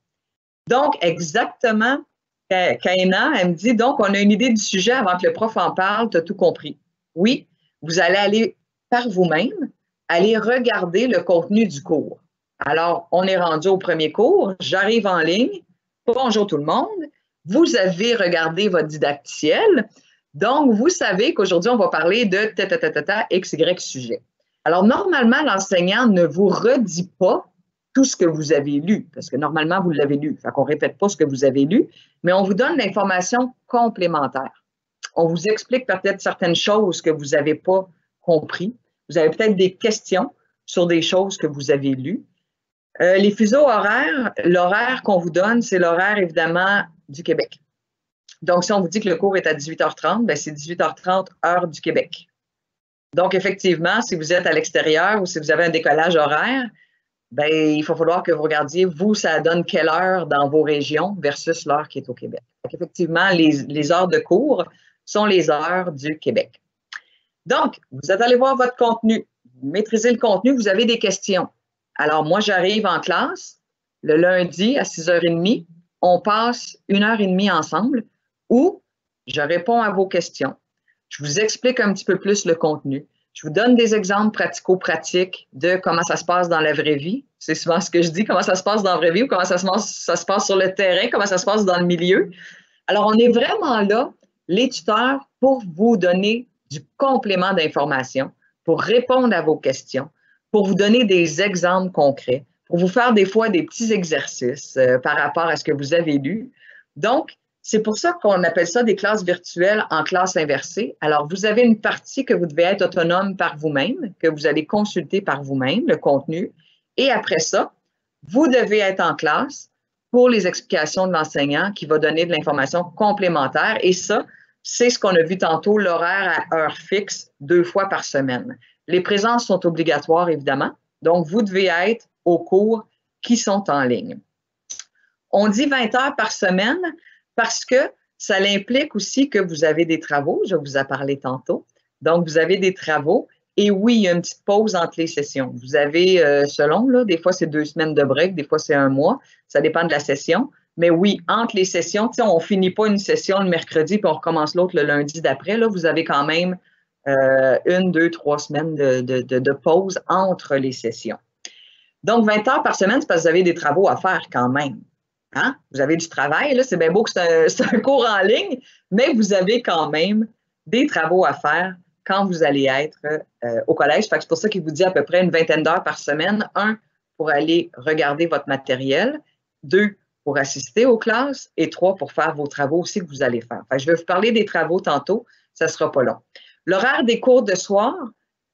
Donc, exactement, Kaina, elle me dit, donc, on a une idée du sujet avant que le prof en parle, tu as tout compris. Oui, vous allez aller par vous-même, aller regarder le contenu du cours. Alors, on est rendu au premier cours, j'arrive en ligne, bonjour tout le monde, vous avez regardé votre didacticiel, donc vous savez qu'aujourd'hui, on va parler de X, Y sujet. Alors, normalement, l'enseignant ne vous redit pas tout ce que vous avez lu, parce que normalement, vous l'avez lu. Fait qu'on ne répète pas ce que vous avez lu, mais on vous donne l'information complémentaire. On vous explique peut-être certaines choses que vous n'avez pas compris. Vous avez peut-être des questions sur des choses que vous avez lues. Les fuseaux horaires, l'horaire qu'on vous donne, c'est l'horaire, évidemment, du Québec. Donc, si on vous dit que le cours est à 18h30, bien, c'est 18h30 heure du Québec. Donc, effectivement, si vous êtes à l'extérieur ou si vous avez un décollage horaire, bien, il va falloir que vous regardiez, vous, ça donne quelle heure dans vos régions versus l'heure qui est au Québec. Donc, effectivement, les heures de cours sont les heures du Québec. Donc, vous êtes allé voir votre contenu, vous maîtrisez le contenu, vous avez des questions. Alors, moi, j'arrive en classe le lundi à 6h30, on passe 1h30 ensemble où je réponds à vos questions. Je vous explique un petit peu plus le contenu. Je vous donne des exemples pratico-pratiques de comment ça se passe dans la vraie vie. C'est souvent ce que je dis, comment ça se passe dans la vraie vie ou comment ça se passe sur le terrain, comment ça se passe dans le milieu. Alors, on est vraiment là, les tuteurs, pour vous donner du complément d'information, pour répondre à vos questions, pour vous donner des exemples concrets, pour vous faire des fois des petits exercices par rapport à ce que vous avez lu. Donc, c'est pour ça qu'on appelle ça des classes virtuelles en classe inversée. Alors, vous avez une partie que vous devez être autonome par vous-même, que vous allez consulter par vous-même, le contenu. Et après ça, vous devez être en classe pour les explications de l'enseignant qui va donner de l'information complémentaire. Et ça, c'est ce qu'on a vu tantôt, l'horaire à heure fixe 2 fois par semaine. Les présences sont obligatoires, évidemment. Donc, vous devez être aux cours qui sont en ligne. On dit 20 heures par semaine parce que ça implique aussi que vous avez des travaux. Je vous ai parlé tantôt. Donc, vous avez des travaux. Et oui, il y a une petite pause entre les sessions. Vous avez, selon, là, des fois, c'est 2 semaines de break, des fois, c'est 1 mois. Ça dépend de la session. Mais oui, entre les sessions, on ne finit pas une session le mercredi puis on recommence l'autre le lundi d'après. Là, vous avez quand même 1, 2, 3 semaines de pause entre les sessions. Donc, 20 heures par semaine, c'est parce que vous avez des travaux à faire quand même. Hein? Vous avez du travail, là, c'est bien beau que c'est un cours en ligne, mais vous avez quand même des travaux à faire quand vous allez être au collège. C'est pour ça qu'il vous dit à peu près une vingtaine d'heures par semaine. 1, pour aller regarder votre matériel. 2, pour assister aux classes. Et 3, pour faire vos travaux aussi que vous allez faire. Je vais vous parler des travaux tantôt, ça ne sera pas long. L'horaire des cours de soir,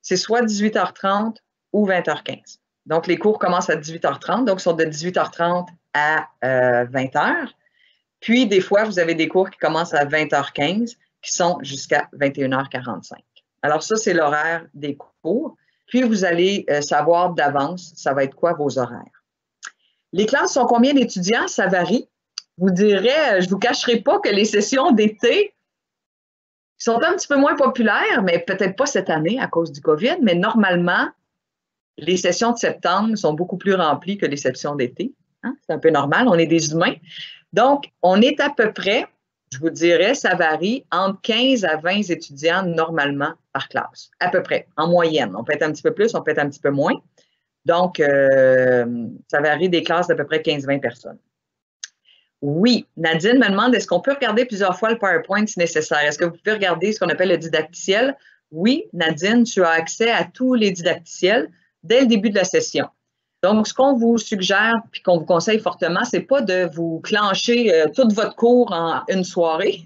c'est soit 18h30 ou 20h15. Donc, les cours commencent à 18h30, donc sont de 18h30 à 20h. Puis, des fois, vous avez des cours qui commencent à 20h15, qui sont jusqu'à 21h45. Alors, ça, c'est l'horaire des cours. Puis, vous allez savoir d'avance, ça va être quoi vos horaires. Les classes sont combien d'étudiants? Ça varie. Je vous dirais, je ne vous cacherai pas que les sessions d'été sont un petit peu moins populaires, mais peut-être pas cette année à cause du COVID, mais normalement, les sessions de septembre sont beaucoup plus remplies que les sessions d'été. Hein? C'est un peu normal, on est des humains. Donc, on est à peu près, je vous dirais, ça varie entre 15 à 20 étudiants normalement par classe, à peu près, en moyenne. On peut être un petit peu plus, on peut être un petit peu moins. Donc, ça varie des classes d'à peu près 15-20 personnes. Oui, Nadine me demande, est-ce qu'on peut regarder plusieurs fois le PowerPoint si nécessaire? Est-ce que vous pouvez regarder ce qu'on appelle le didacticiel? Oui, Nadine, tu as accès à tous les didacticiels dès le début de la session. Donc, ce qu'on vous suggère et qu'on vous conseille fortement, ce n'est pas de vous clencher tout votre cours en une soirée,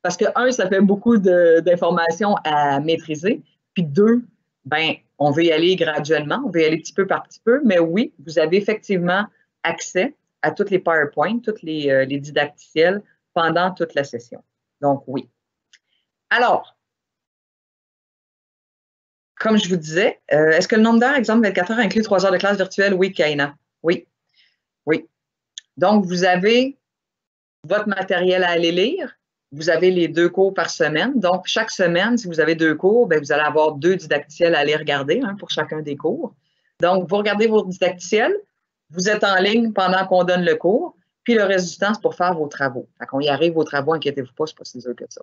parce que, 1, ça fait beaucoup d'informations à maîtriser, puis 2, ben, on veut y aller graduellement, on veut y aller petit peu par petit peu, mais oui, vous avez effectivement accès à toutes les PowerPoint, toutes les didacticiels pendant toute la session. Donc, oui. Alors, comme je vous disais, est-ce que le nombre d'heures, exemple 24 heures, inclut 3 heures de classe virtuelle? Oui, Kaina. Oui. Oui. Donc, vous avez votre matériel à aller lire. Vous avez les 2 cours par semaine. Donc, chaque semaine, si vous avez 2 cours, bien, vous allez avoir 2 didacticiels à aller regarder pour chacun des cours. Donc, vous regardez vos didacticiels, vous êtes en ligne pendant qu'on donne le cours, puis le reste du temps, c'est pour faire vos travaux. Fait qu'on y arrive aux travaux, inquiétez-vous pas, c'est pas si dur que ça.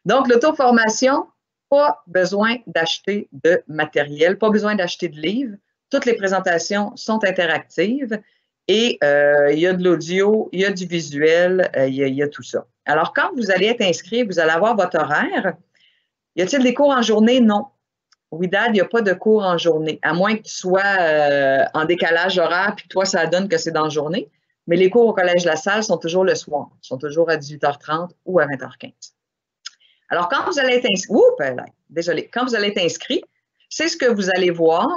Donc, l'auto-formation, pas besoin d'acheter de matériel, pas besoin d'acheter de livres. Toutes les présentations sont interactives et il y a de l'audio, il y a du visuel, il y a tout ça. Alors, quand vous allez être inscrit, vous allez avoir votre horaire. Y a-t-il des cours en journée? Non. Oui, Dad, il n'y a pas de cours en journée, à moins que tu sois en décalage horaire puis que toi, ça donne que c'est dans la journée. Mais les cours au Collège La Salle sont toujours le soir, sont toujours à 18h30 ou à 20h15. Alors, quand vous allez être inscrit, quand vous allez être inscrit, c'est ce que vous allez voir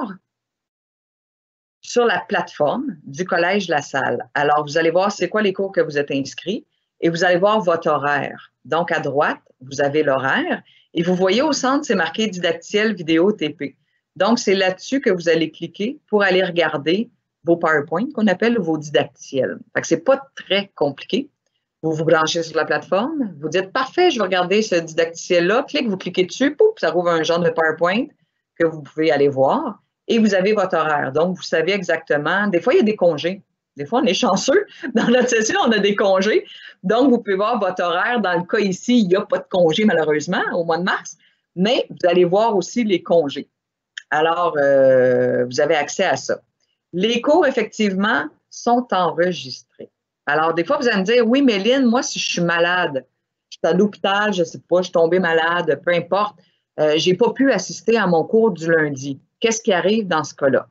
sur la plateforme du Collège La Salle. Alors, vous allez voir c'est quoi les cours que vous êtes inscrits et vous allez voir votre horaire. Donc, à droite, vous avez l'horaire et vous voyez au centre, c'est marqué didacticiel vidéo TP. Donc, c'est là-dessus que vous allez cliquer pour aller regarder vos PowerPoint qu'on appelle vos didacticiels. Fait que c'est pas très compliqué. Vous vous branchez sur la plateforme, vous dites « Parfait, je vais regarder ce didacticiel-là ». Vous cliquez dessus, pouf, ça rouvre un genre de PowerPoint que vous pouvez aller voir et vous avez votre horaire. Donc, vous savez exactement. Des fois, il y a des congés. Des fois, on est chanceux. Dans notre session, on a des congés. Donc, vous pouvez voir votre horaire. Dans le cas ici, il n'y a pas de congé, malheureusement, au mois de mars. mais vous allez voir aussi les congés. Alors, vous avez accès à ça. Les cours, effectivement, sont enregistrés. Alors, des fois, vous allez me dire, oui, Méline, moi, si je suis malade, je suis à l'hôpital, je ne sais pas, je suis tombée malade, peu importe, je n'ai pas pu assister à mon cours du lundi. Qu'est-ce qui arrive dans ce cas-là?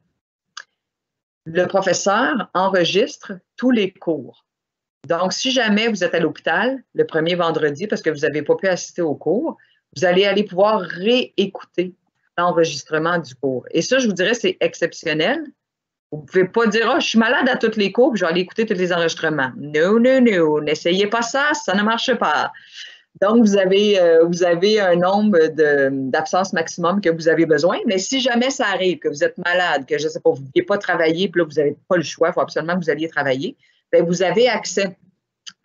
Le professeur enregistre tous les cours. Donc, si jamais vous êtes à l'hôpital le premier vendredi parce que vous n'avez pas pu assister au cours, vous allez aller pouvoir réécouter l'enregistrement du cours. Et ça, je vous dirais, c'est exceptionnel. Vous ne pouvez pas dire, oh, je suis malade à tous les cours, puis je vais aller écouter tous les enregistrements. Non, non, non, n'essayez pas ça, ça ne marche pas. Donc, vous avez un nombre d'absences maximum que vous avez besoin, mais si jamais ça arrive, que vous êtes malade, que je ne sais pas, vous ne pouviez pas travailler, puis là, vous n'avez pas le choix, il faut absolument que vous alliez travailler, bien, vous avez accès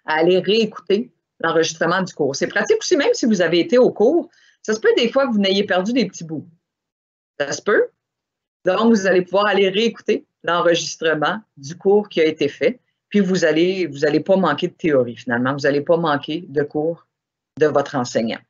à aller réécouter l'enregistrement du cours. C'est pratique aussi, même si vous avez été au cours, ça se peut des fois que vous n'ayez perdu des petits bouts. Ça se peut. Donc, vous allez pouvoir aller réécouter l'enregistrement du cours qui a été fait, puis vous allez pas manquer de théorie, finalement. Vous n'allez pas manquer de cours de votre enseignant.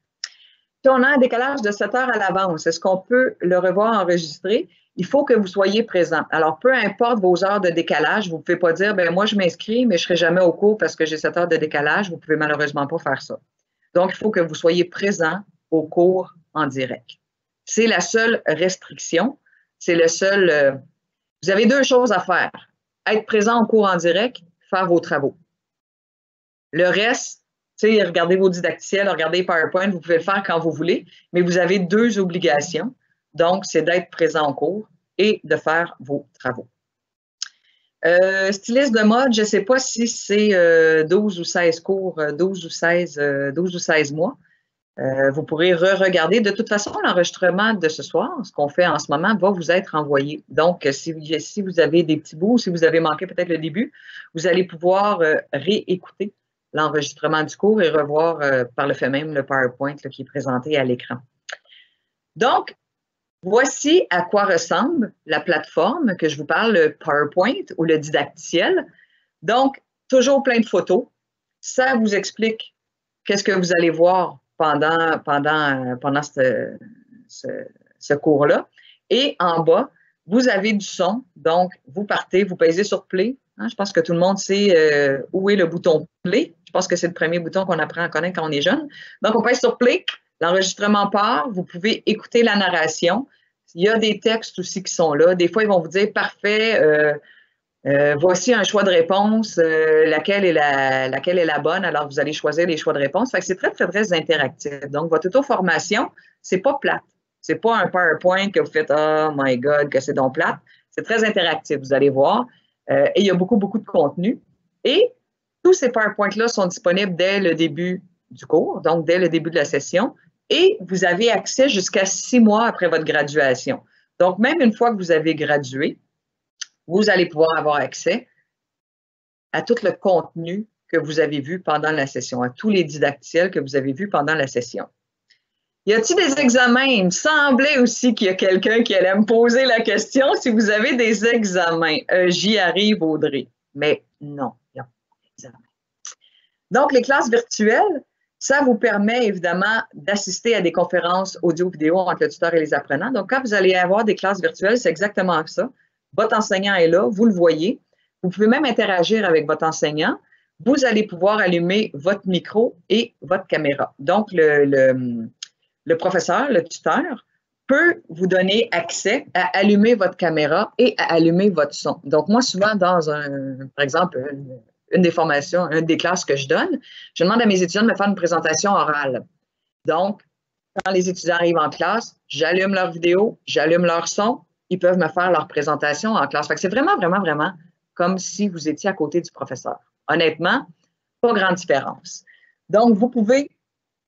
Si on a un décalage de 7 heures à l'avance, est-ce qu'on peut le revoir enregistré? Il faut que vous soyez présent. Alors, peu importe vos heures de décalage, vous ne pouvez pas dire, bien, moi, je m'inscris, mais je ne serai jamais au cours parce que j'ai 7 heures de décalage. Vous ne pouvez malheureusement pas faire ça. Donc, il faut que vous soyez présent au cours en direct. C'est la seule restriction. C'est le seul... vous avez deux choses à faire. Être présent au cours en direct, faire vos travaux. Le reste, tu sais, regardez vos didacticiels, regardez PowerPoint, vous pouvez le faire quand vous voulez, mais vous avez deux obligations. Donc, c'est d'être présent au cours et de faire vos travaux. Styliste de mode, je ne sais pas si c'est 12 ou 16 cours, 12 ou 16 mois. Vous pourrez re-regarder. De toute façon, l'enregistrement de ce soir, ce qu'on fait en ce moment, va vous être envoyé. Donc, si vous avez des petits bouts, si vous avez manqué peut-être le début, vous allez pouvoir réécouter l'enregistrement du cours et revoir par le fait même le PowerPoint là, qui est présenté à l'écran. Donc, voici à quoi ressemble la plateforme que je vous parle, le PowerPoint ou le didacticiel. Donc, toujours plein de photos. Ça vous explique qu'est-ce que vous allez voir pendant ce cours-là. Et en bas, vous avez du son. Donc, vous partez, vous pèsez sur Play. Hein, je pense que tout le monde sait où est le bouton Play. Je pense que c'est le premier bouton qu'on apprend à connaître quand on est jeune. Donc, on pèse sur Play. L'enregistrement part. Vous pouvez écouter la narration. Il y a des textes aussi qui sont là. Des fois, ils vont vous dire, parfait, voici un choix de réponse, laquelle est la bonne. Alors, vous allez choisir les choix de réponse. Fait que c'est très, très, très interactif. Donc, votre auto-formation, c'est pas plate. C'est pas un PowerPoint que vous faites, oh my God, que c'est donc plate. C'est très interactif, vous allez voir. Et il y a beaucoup, beaucoup de contenu. Et tous ces PowerPoints-là sont disponibles dès le début du cours, donc dès le début de la session. Et vous avez accès jusqu'à 6 mois après votre graduation. Donc, même une fois que vous avez gradué, vous allez pouvoir avoir accès à tout le contenu que vous avez vu pendant la session, à tous les didacticiels que vous avez vus pendant la session. Y a-t-il des examens? Il me semblait aussi qu'il y a quelqu'un qui allait me poser la question si vous avez des examens. J'y arrive, Audrey. Mais non, il n'y a pas d'examen. Donc, les classes virtuelles, ça vous permet évidemment d'assister à des conférences audio-vidéo entre le tuteur et les apprenants. Donc, quand vous allez avoir des classes virtuelles, c'est exactement ça. Votre enseignant est là, vous le voyez. Vous pouvez même interagir avec votre enseignant. Vous allez pouvoir allumer votre micro et votre caméra. Donc, le professeur, le tuteur, peut vous donner accès à allumer votre caméra et à allumer votre son. Donc, moi, souvent, par exemple, une des formations, une des classes que je donne, je demande à mes étudiants de me faire une présentation orale. Donc, quand les étudiants arrivent en classe, j'allume leur vidéo, j'allume leur son, ils peuvent me faire leur présentation en classe. Fait que c'est vraiment, vraiment, vraiment comme si vous étiez à côté du professeur. Honnêtement, pas grande différence. Donc, vous pouvez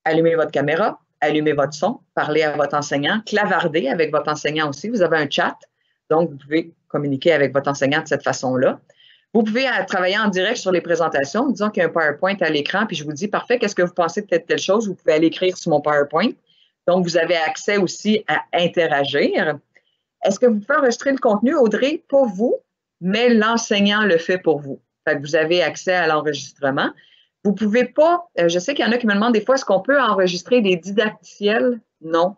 allumer votre caméra, allumer votre son, parler à votre enseignant, clavarder avec votre enseignant aussi. Vous avez un chat, donc vous pouvez communiquer avec votre enseignant de cette façon-là. Vous pouvez travailler en direct sur les présentations. Disons qu'il y a un PowerPoint à l'écran, puis je vous dis, parfait, qu'est-ce que vous pensez de telle chose? Vous pouvez aller écrire sur mon PowerPoint. Donc, vous avez accès aussi à interagir. Est-ce que vous pouvez enregistrer le contenu, Audrey? Pas vous, mais l'enseignant le fait pour vous. Fait que vous avez accès à l'enregistrement. Vous ne pouvez pas, je sais qu'il y en a qui me demandent des fois, est-ce qu'on peut enregistrer des didacticiels? Non,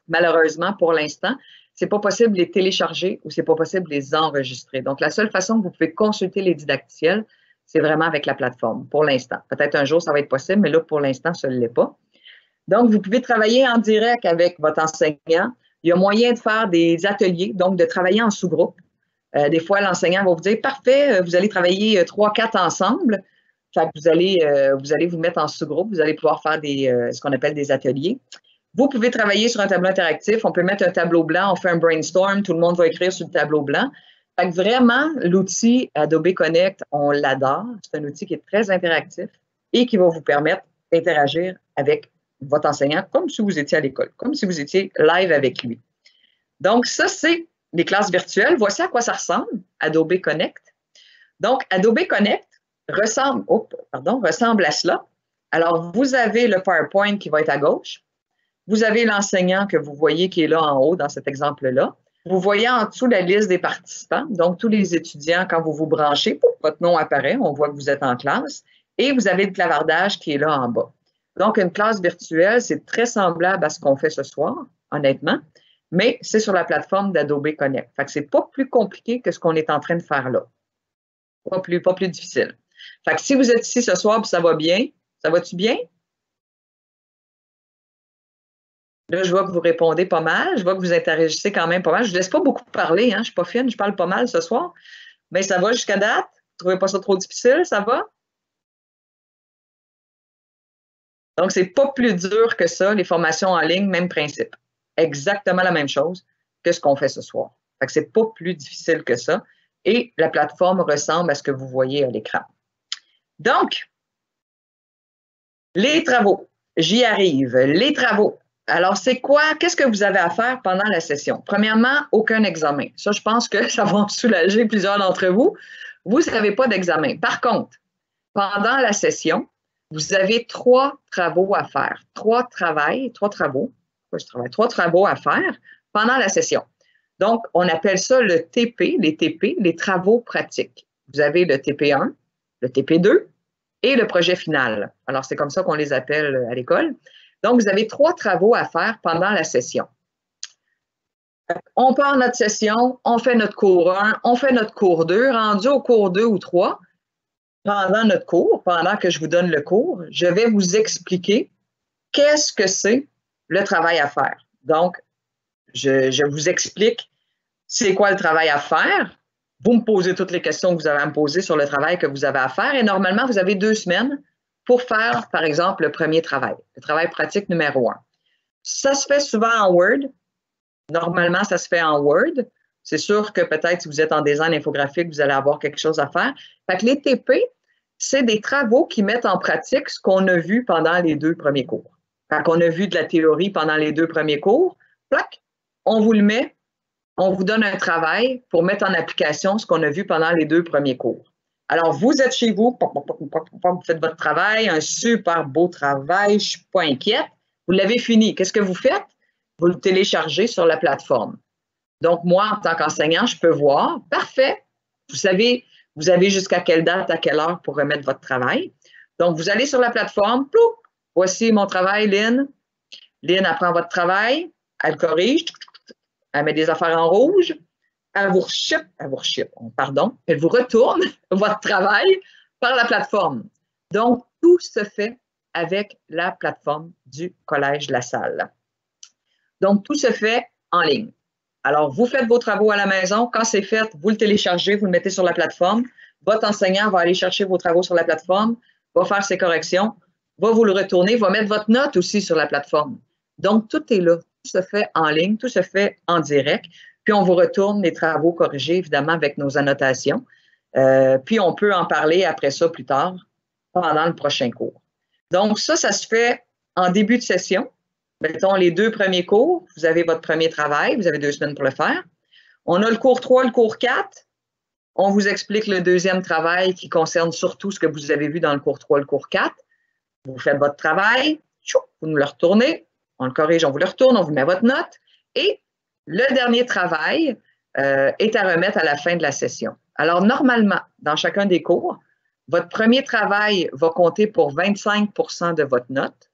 malheureusement, pour l'instant, c'est pas possible de les télécharger ou c'est pas possible de les enregistrer. Donc, la seule façon que vous pouvez consulter les didacticiels, c'est vraiment avec la plateforme, pour l'instant. Peut-être un jour, ça va être possible, mais là, pour l'instant, ça ne l'est pas. Donc, vous pouvez travailler en direct avec votre enseignant. Il y a moyen de faire des ateliers, donc de travailler en sous-groupe. Des fois, l'enseignant va vous dire, parfait, vous allez travailler 3-4 ensemble. Fait que vous allez vous mettre en sous-groupe, vous allez pouvoir faire ce qu'on appelle des ateliers. Vous pouvez travailler sur un tableau interactif, on peut mettre un tableau blanc, on fait un brainstorm, tout le monde va écrire sur le tableau blanc. Fait que vraiment, l'outil Adobe Connect, on l'adore. C'est un outil qui est très interactif et qui va vous permettre d'interagir avec votre enseignant comme si vous étiez à l'école, comme si vous étiez live avec lui. Donc, ça, c'est les classes virtuelles. Voici à quoi ça ressemble, Adobe Connect. Donc, Adobe Connect ressemble à cela. Alors, vous avez le PowerPoint qui va être à gauche. Vous avez l'enseignant que vous voyez qui est là en haut dans cet exemple-là. Vous voyez en dessous la liste des participants. Donc, tous les étudiants, quand vous vous branchez, votre nom apparaît, on voit que vous êtes en classe. Et vous avez le clavardage qui est là en bas. Donc, une classe virtuelle, c'est très semblable à ce qu'on fait ce soir, honnêtement, mais c'est sur la plateforme d'Adobe Connect. Fait que c'est pas plus compliqué que ce qu'on est en train de faire là. Pas plus difficile. Fait que si vous êtes ici ce soir et ça va bien, ça va-tu bien? Là, je vois que vous répondez pas mal. Je vois que vous interagissez quand même pas mal. Je ne vous laisse pas beaucoup parler. Hein? Je ne suis pas fine, je parle pas mal ce soir. Mais ça va jusqu'à date? Vous ne trouvez pas ça trop difficile? Ça va? Donc, ce n'est pas plus dur que ça, les formations en ligne, même principe. Exactement la même chose que ce qu'on fait ce soir. Fait que ce n'est pas plus difficile que ça. Et la plateforme ressemble à ce que vous voyez à l'écran. Donc, les travaux. J'y arrive. Les travaux. Alors, c'est quoi? Qu'est-ce que vous avez à faire pendant la session? Premièrement, aucun examen. Ça, je pense que ça va soulager plusieurs d'entre vous. Vous n'avez pas d'examen. Par contre, pendant la session, vous avez 3 travaux à faire. 3 travaux à faire pendant la session. Donc, on appelle ça le TP, les travaux pratiques. Vous avez le TP1, le TP2 et le projet final. Alors, c'est comme ça qu'on les appelle à l'école. Donc, vous avez 3 travaux à faire pendant la session. On part notre session, on fait notre cours 1, on fait notre cours 2. Rendu au cours 2 ou 3, pendant notre cours, pendant que je vous donne le cours, je vais vous expliquer qu'est-ce que c'est le travail à faire. Donc, je vous explique c'est quoi le travail à faire. Vous me posez toutes les questions que vous avez à me poser sur le travail que vous avez à faire. Et normalement, vous avez 2 semaines pour faire, par exemple, le premier travail, le travail pratique numéro 1. Ça se fait souvent en Word. Normalement, ça se fait en Word. C'est sûr que peut-être si vous êtes en design infographique, vous allez avoir quelque chose à faire. Fait que les TP, c'est des travaux qui mettent en pratique ce qu'on a vu pendant les 2 premiers cours. Fait qu'on a vu de la théorie pendant les 2 premiers cours, plac, on vous le met, on vous donne un travail pour mettre en application ce qu'on a vu pendant les 2 premiers cours. Alors, vous êtes chez vous, vous faites votre travail, un super beau travail, je ne suis pas inquiète. Vous l'avez fini. Qu'est-ce que vous faites? Vous le téléchargez sur la plateforme. Donc, moi, en tant qu'enseignant, je peux voir, parfait, vous savez, vous avez jusqu'à quelle date, à quelle heure pour remettre votre travail. Donc, vous allez sur la plateforme, ploup, voici mon travail, Lynn. Lynn apprend votre travail, elle corrige, elle met des affaires en rouge, elle vous retourne votre travail par la plateforme. Donc, tout se fait avec la plateforme du Collège La Salle. Donc, tout se fait en ligne. Alors, vous faites vos travaux à la maison. Quand c'est fait, vous le téléchargez, vous le mettez sur la plateforme. Votre enseignant va aller chercher vos travaux sur la plateforme, va faire ses corrections, va vous le retourner, va mettre votre note aussi sur la plateforme. Donc, tout est là. Tout se fait en ligne, tout se fait en direct. Puis, on vous retourne les travaux corrigés, évidemment, avec nos annotations. Puis, on peut en parler après ça plus tard, pendant le prochain cours. Donc, ça se fait en début de session. Mettons les 2 premiers cours, vous avez votre premier travail, vous avez 2 semaines pour le faire. On a le cours 3, le cours 4. On vous explique le 2e travail qui concerne surtout ce que vous avez vu dans le cours 3, le cours 4. Vous faites votre travail, vous nous le retournez, on le corrige, on vous le retourne, on vous met votre note. Et le dernier travail est à remettre à la fin de la session. Alors, normalement, dans chacun des cours, votre premier travail va compter pour 25% de votre note.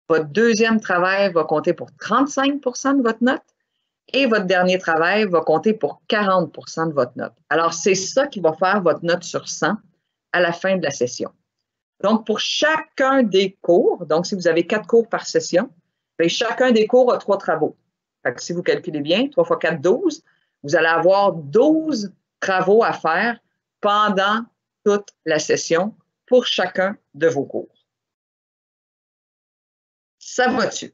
Votre deuxième travail va compter pour 35 de votre note et votre dernier travail va compter pour 40 de votre note. Alors, c'est ça qui va faire votre note sur 100 à la fin de la session. Donc, pour chacun des cours, donc si vous avez 4 cours par session, bien, chacun des cours a 3 travaux. Fait que si vous calculez bien, 3 fois 4, 12, vous allez avoir 12 travaux à faire pendant toute la session pour chacun de vos cours. Ça va-tu?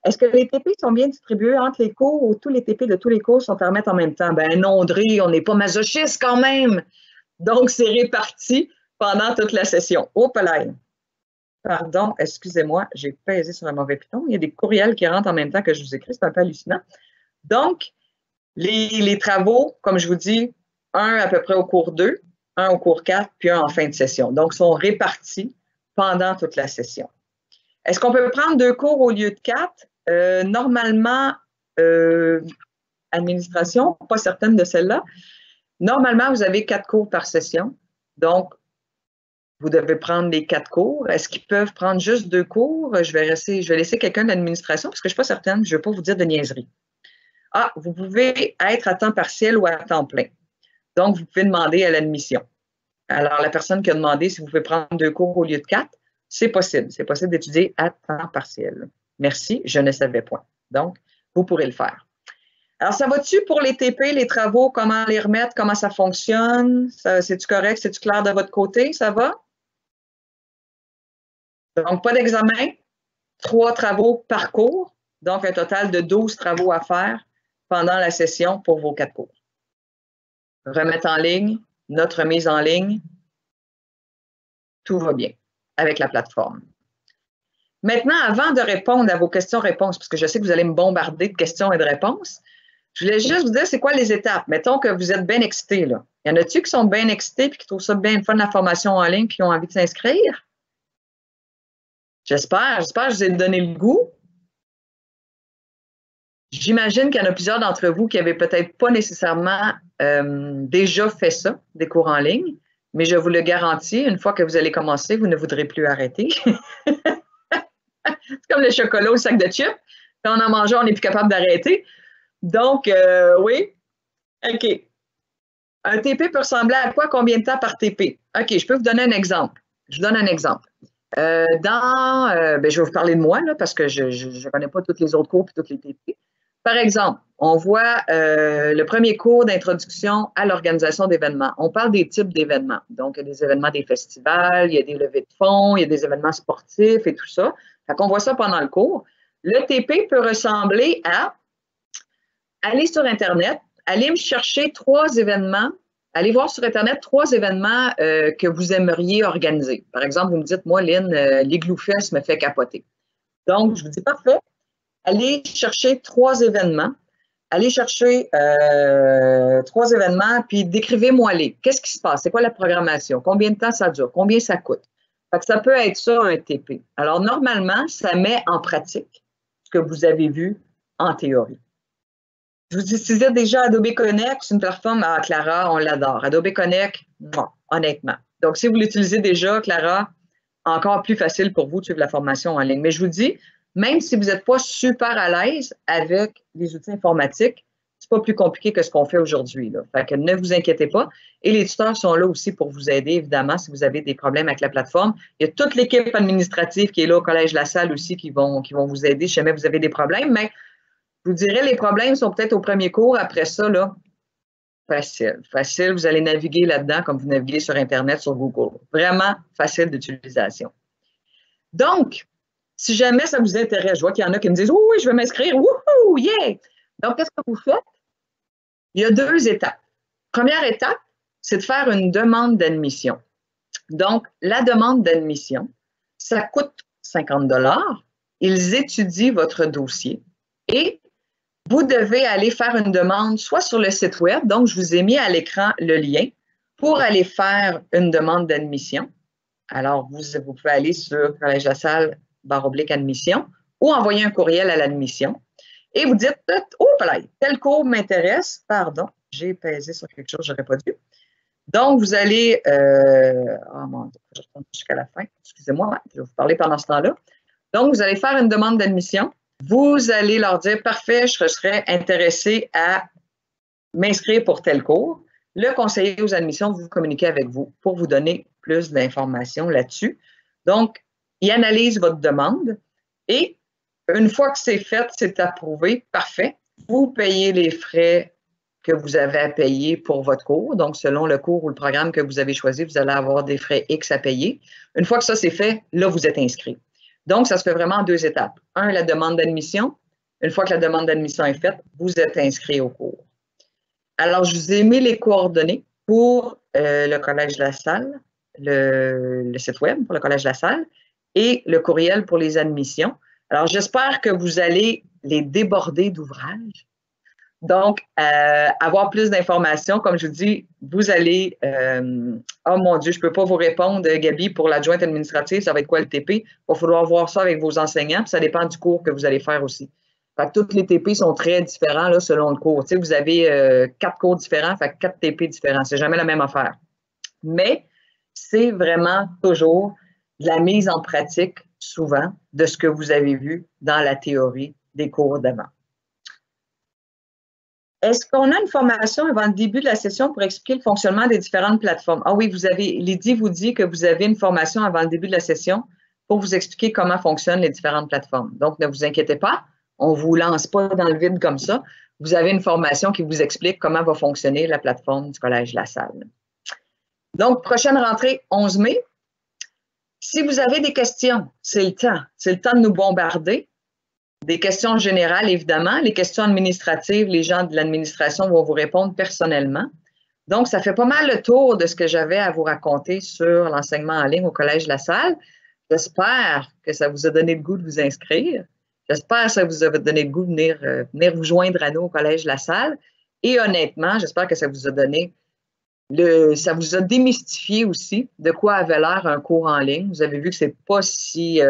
Est-ce que les TP sont bien distribués entre les cours ou tous les TP de tous les cours sont à remettre en même temps? Ben non, Audrey, on n'est pas masochiste quand même. Donc, c'est réparti pendant toute la session. Hop là! Pardon, excusez-moi, j'ai pesé sur un mauvais piton. Il y a des courriels qui rentrent en même temps que je vous écris, c'est un peu hallucinant. Donc, les travaux, comme je vous dis, un à peu près au cours 2, un au cours 4, puis un en fin de session. Donc, sont répartis pendant toute la session. Est-ce qu'on peut prendre 2 cours au lieu de 4? Normalement, administration, pas certaine de celle-là. Normalement, vous avez 4 cours par session. Donc, vous devez prendre les 4 cours. Est-ce qu'ils peuvent prendre juste 2 cours? Je vais laisser quelqu'un de l'administration parce que je ne suis pas certaine. Je ne veux pas vous dire de niaiserie. Ah, vous pouvez être à temps partiel ou à temps plein. Donc, vous pouvez demander à l'admission. Alors, la personne qui a demandé si vous pouvez prendre 2 cours au lieu de 4, c'est possible. C'est possible d'étudier à temps partiel. Merci, je ne savais point. Donc, vous pourrez le faire. Alors, ça va-tu pour les TP, les travaux, comment les remettre, comment ça fonctionne? C'est-tu correct? C'est-tu clair de votre côté? Ça va? Donc, pas d'examen, 3 travaux par cours, donc un total de 12 travaux à faire pendant la session pour vos 4 cours. Remettre en ligne, notre mise en ligne, tout va bien avec la plateforme. Maintenant, avant de répondre à vos questions-réponses, parce que je sais que vous allez me bombarder de questions et de réponses, je voulais juste vous dire c'est quoi les étapes. Mettons que vous êtes bien excités, là. Y en a-tu qui sont bien excités et qui trouvent ça bien fun, la formation en ligne, puis qui ont envie de s'inscrire? J'espère que je vous ai donné le goût. J'imagine qu'il y en a plusieurs d'entre vous qui n'avaient peut-être pas nécessairement déjà fait ça, des cours en ligne, mais je vous le garantis, une fois que vous allez commencer, vous ne voudrez plus arrêter. C'est comme le chocolat au sac de chips. Quand on en mange, on n'est plus capable d'arrêter. Donc, oui. OK. Un TP peut ressembler à quoi? Combien de temps par TP? OK, je peux vous donner un exemple. Je vous donne un exemple. Ben, je vais vous parler de moi, là, parce que je ne connais pas tous les autres cours et toutes les TP. Par exemple, on voit le premier cours d'introduction à l'organisation d'événements. On parle des types d'événements. Donc, il y a des événements des festivals, il y a des levées de fonds, il y a des événements sportifs et tout ça. Fait qu'on voit ça pendant le cours. Le TP peut ressembler à aller sur Internet, aller me chercher 3 événements, aller voir sur Internet 3 événements que vous aimeriez organiser. Par exemple, vous me dites, moi, Lynn, l'Igloo Fest me fait capoter. Donc, je vous dis, parfait. Allez chercher 3 événements. Allez chercher 3 événements, puis décrivez-moi-les. Qu'est-ce qui se passe? C'est quoi la programmation? Combien de temps ça dure? Combien ça coûte? Fait que ça peut être ça, un TP. Alors, normalement, ça met en pratique ce que vous avez vu en théorie. Vous utilisez déjà Adobe Connect, c'est une plateforme, Clara, on l'adore. Adobe Connect, honnêtement. Donc, si vous l'utilisez déjà, Clara, encore plus facile pour vous de suivre la formation en ligne. Mais je vous dis, même si vous n'êtes pas super à l'aise avec les outils informatiques, c'est pas plus compliqué que ce qu'on fait aujourd'hui. Fait que ne vous inquiétez pas. Et les tuteurs sont là aussi pour vous aider, évidemment, si vous avez des problèmes avec la plateforme. Il y a toute l'équipe administrative qui est là au Collège La Salle aussi qui vont vous aider si jamais vous avez des problèmes. Mais je vous dirais, les problèmes sont peut-être au premier cours. Après ça, là, facile. Facile, vous allez naviguer là-dedans comme vous naviguez sur Internet, sur Google. Vraiment facile d'utilisation. Donc, si jamais ça vous intéresse, je vois qu'il y en a qui me disent « Oui, je veux m'inscrire. Wouhou, yeah! » Donc, qu'est-ce que vous faites? Il y a 2 étapes. Première étape, c'est de faire une demande d'admission. Donc, la demande d'admission, ça coûte 50 $. Ils étudient votre dossier et vous devez aller faire une demande soit sur le site web, donc je vous ai mis à l'écran le lien pour aller faire une demande d'admission. Alors, vous pouvez aller sur Collège La Salle /admission ou envoyer un courriel à l'admission et vous dites « Oh, tel cours m'intéresse. » Pardon, j'ai pesé sur quelque chose, je n'aurais pas dû. Donc, vous allez, oh mon Dieu, je retourne jusqu'à la fin, excusez-moi, je vais vous parler pendant ce temps-là. Donc, vous allez faire une demande d'admission. Vous allez leur dire, parfait, je serais intéressé à m'inscrire pour tel cours. Le conseiller aux admissions va vous communiquer avec vous pour vous donner plus d'informations là-dessus. Donc, il analyse votre demande et une fois que c'est fait, c'est approuvé, parfait. Vous payez les frais que vous avez à payer pour votre cours. Donc, selon le cours ou le programme que vous avez choisi, vous allez avoir des frais X à payer. Une fois que ça, c'est fait, là, vous êtes inscrit. Donc, ça se fait vraiment en 2 étapes. Un, la demande d'admission. Une fois que la demande d'admission est faite, vous êtes inscrit au cours. Alors, je vous ai mis les coordonnées pour le Collège de la Salle, le site web pour le Collège de la Salle et le courriel pour les admissions. Alors, j'espère que vous allez les déborder d'ouvrages. Donc, avoir plus d'informations, comme je vous dis, vous allez, oh mon Dieu, je ne peux pas vous répondre, Gabi, pour l'adjointe administrative, ça va être quoi le TP? Il va falloir voir ça avec vos enseignants, puis ça dépend du cours que vous allez faire aussi. Fait que tous les TP sont très différents là, selon le cours. Tu sais, vous avez 4 cours différents, fait que 4 TP différents. C'est jamais la même affaire. Mais c'est vraiment toujours de la mise en pratique, souvent, de ce que vous avez vu dans la théorie des cours d'avant. Est-ce qu'on a une formation avant le début de la session pour expliquer le fonctionnement des différentes plateformes? Ah oui, Lydie vous dit que vous avez une formation avant le début de la session pour vous expliquer comment fonctionnent les différentes plateformes. Donc, ne vous inquiétez pas, on ne vous lance pas dans le vide comme ça. Vous avez une formation qui vous explique comment va fonctionner la plateforme du Collège La Salle. Donc, prochaine rentrée, 11 mai. Si vous avez des questions, c'est le temps. C'est le temps de nous bombarder. Des questions générales, évidemment. Les questions administratives, les gens de l'administration vont vous répondre personnellement. Donc, ça fait pas mal le tour de ce que j'avais à vous raconter sur l'enseignement en ligne au Collège La Salle. J'espère que ça vous a donné le goût de vous inscrire. J'espère que ça vous a donné le goût de venir vous joindre à nous au Collège La Salle. Et honnêtement, j'espère que ça vous a donné ça vous a démystifié aussi de quoi avait l'air un cours en ligne. Vous avez vu que c'est pas si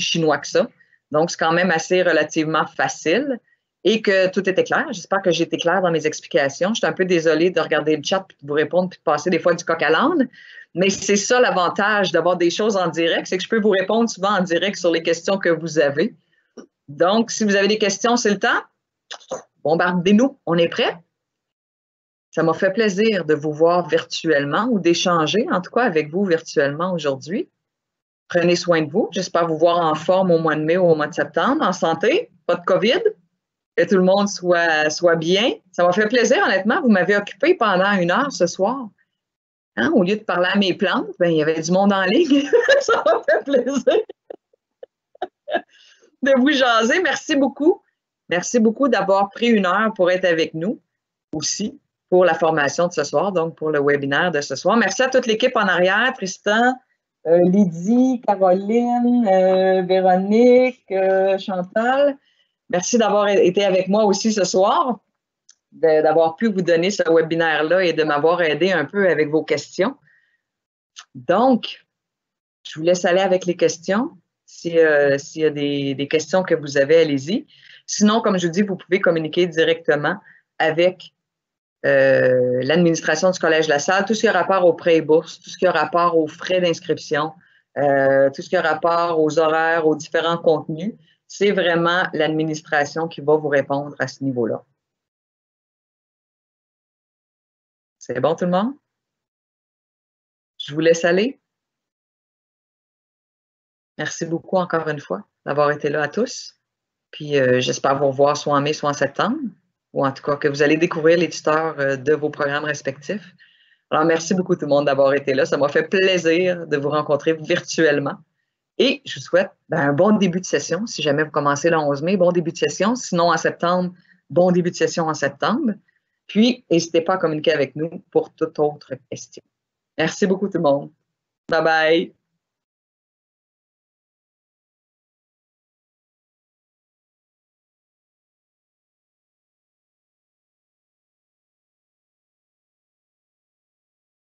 chinois que ça. Donc, c'est quand même assez relativement facile et que tout était clair. J'espère que j'ai été claire dans mes explications. Je suis un peu désolée de regarder le chat, puis de vous répondre, puis de passer des fois du coq à l'âne. Mais c'est ça l'avantage d'avoir des choses en direct, c'est que je peux vous répondre souvent en direct sur les questions que vous avez. Donc, si vous avez des questions, c'est le temps. Bombardez-nous. On est prêts? Ça m'a fait plaisir de vous voir virtuellement ou d'échanger, en tout cas, avec vous virtuellement aujourd'hui. Prenez soin de vous. J'espère vous voir en forme au mois de mai ou au mois de septembre, en santé, pas de COVID, que tout le monde soit bien. Ça m'a fait plaisir, honnêtement. Vous m'avez occupé pendant 1 heure ce soir. Hein? Au lieu de parler à mes plantes, ben, il y avait du monde en ligne. Ça m'a fait plaisir de vous jaser. Merci beaucoup. Merci beaucoup d'avoir pris 1 heure pour être avec nous aussi pour la formation de ce soir, donc pour le webinaire de ce soir. Merci à toute l'équipe en arrière, Tristan, Lydie, Caroline, Véronique, Chantal. Merci d'avoir été avec moi aussi ce soir, d'avoir pu vous donner ce webinaire-là et de m'avoir aidé un peu avec vos questions. Donc, je vous laisse aller avec les questions. S'il y a des questions que vous avez, allez-y. Sinon, comme je vous dis, vous pouvez communiquer directement avec l'administration du Collège La Salle, tout ce qui a rapport aux prêts et bourses, tout ce qui a rapport aux frais d'inscription, tout ce qui a rapport aux horaires, aux différents contenus, c'est vraiment l'administration qui va vous répondre à ce niveau-là. C'est bon tout le monde? Je vous laisse aller. Merci beaucoup encore une fois d'avoir été là à tous. Puis j'espère vous revoir soit en mai, soit en septembre, ou en tout cas que vous allez découvrir les tuteurs de vos programmes respectifs. Alors, merci beaucoup tout le monde d'avoir été là. Ça m'a fait plaisir de vous rencontrer virtuellement. Et je vous souhaite un bon début de session. Si jamais vous commencez le 11 mai, bon début de session. Sinon, en septembre, bon début de session en septembre. Puis, n'hésitez pas à communiquer avec nous pour toute autre question. Merci beaucoup tout le monde. Bye bye.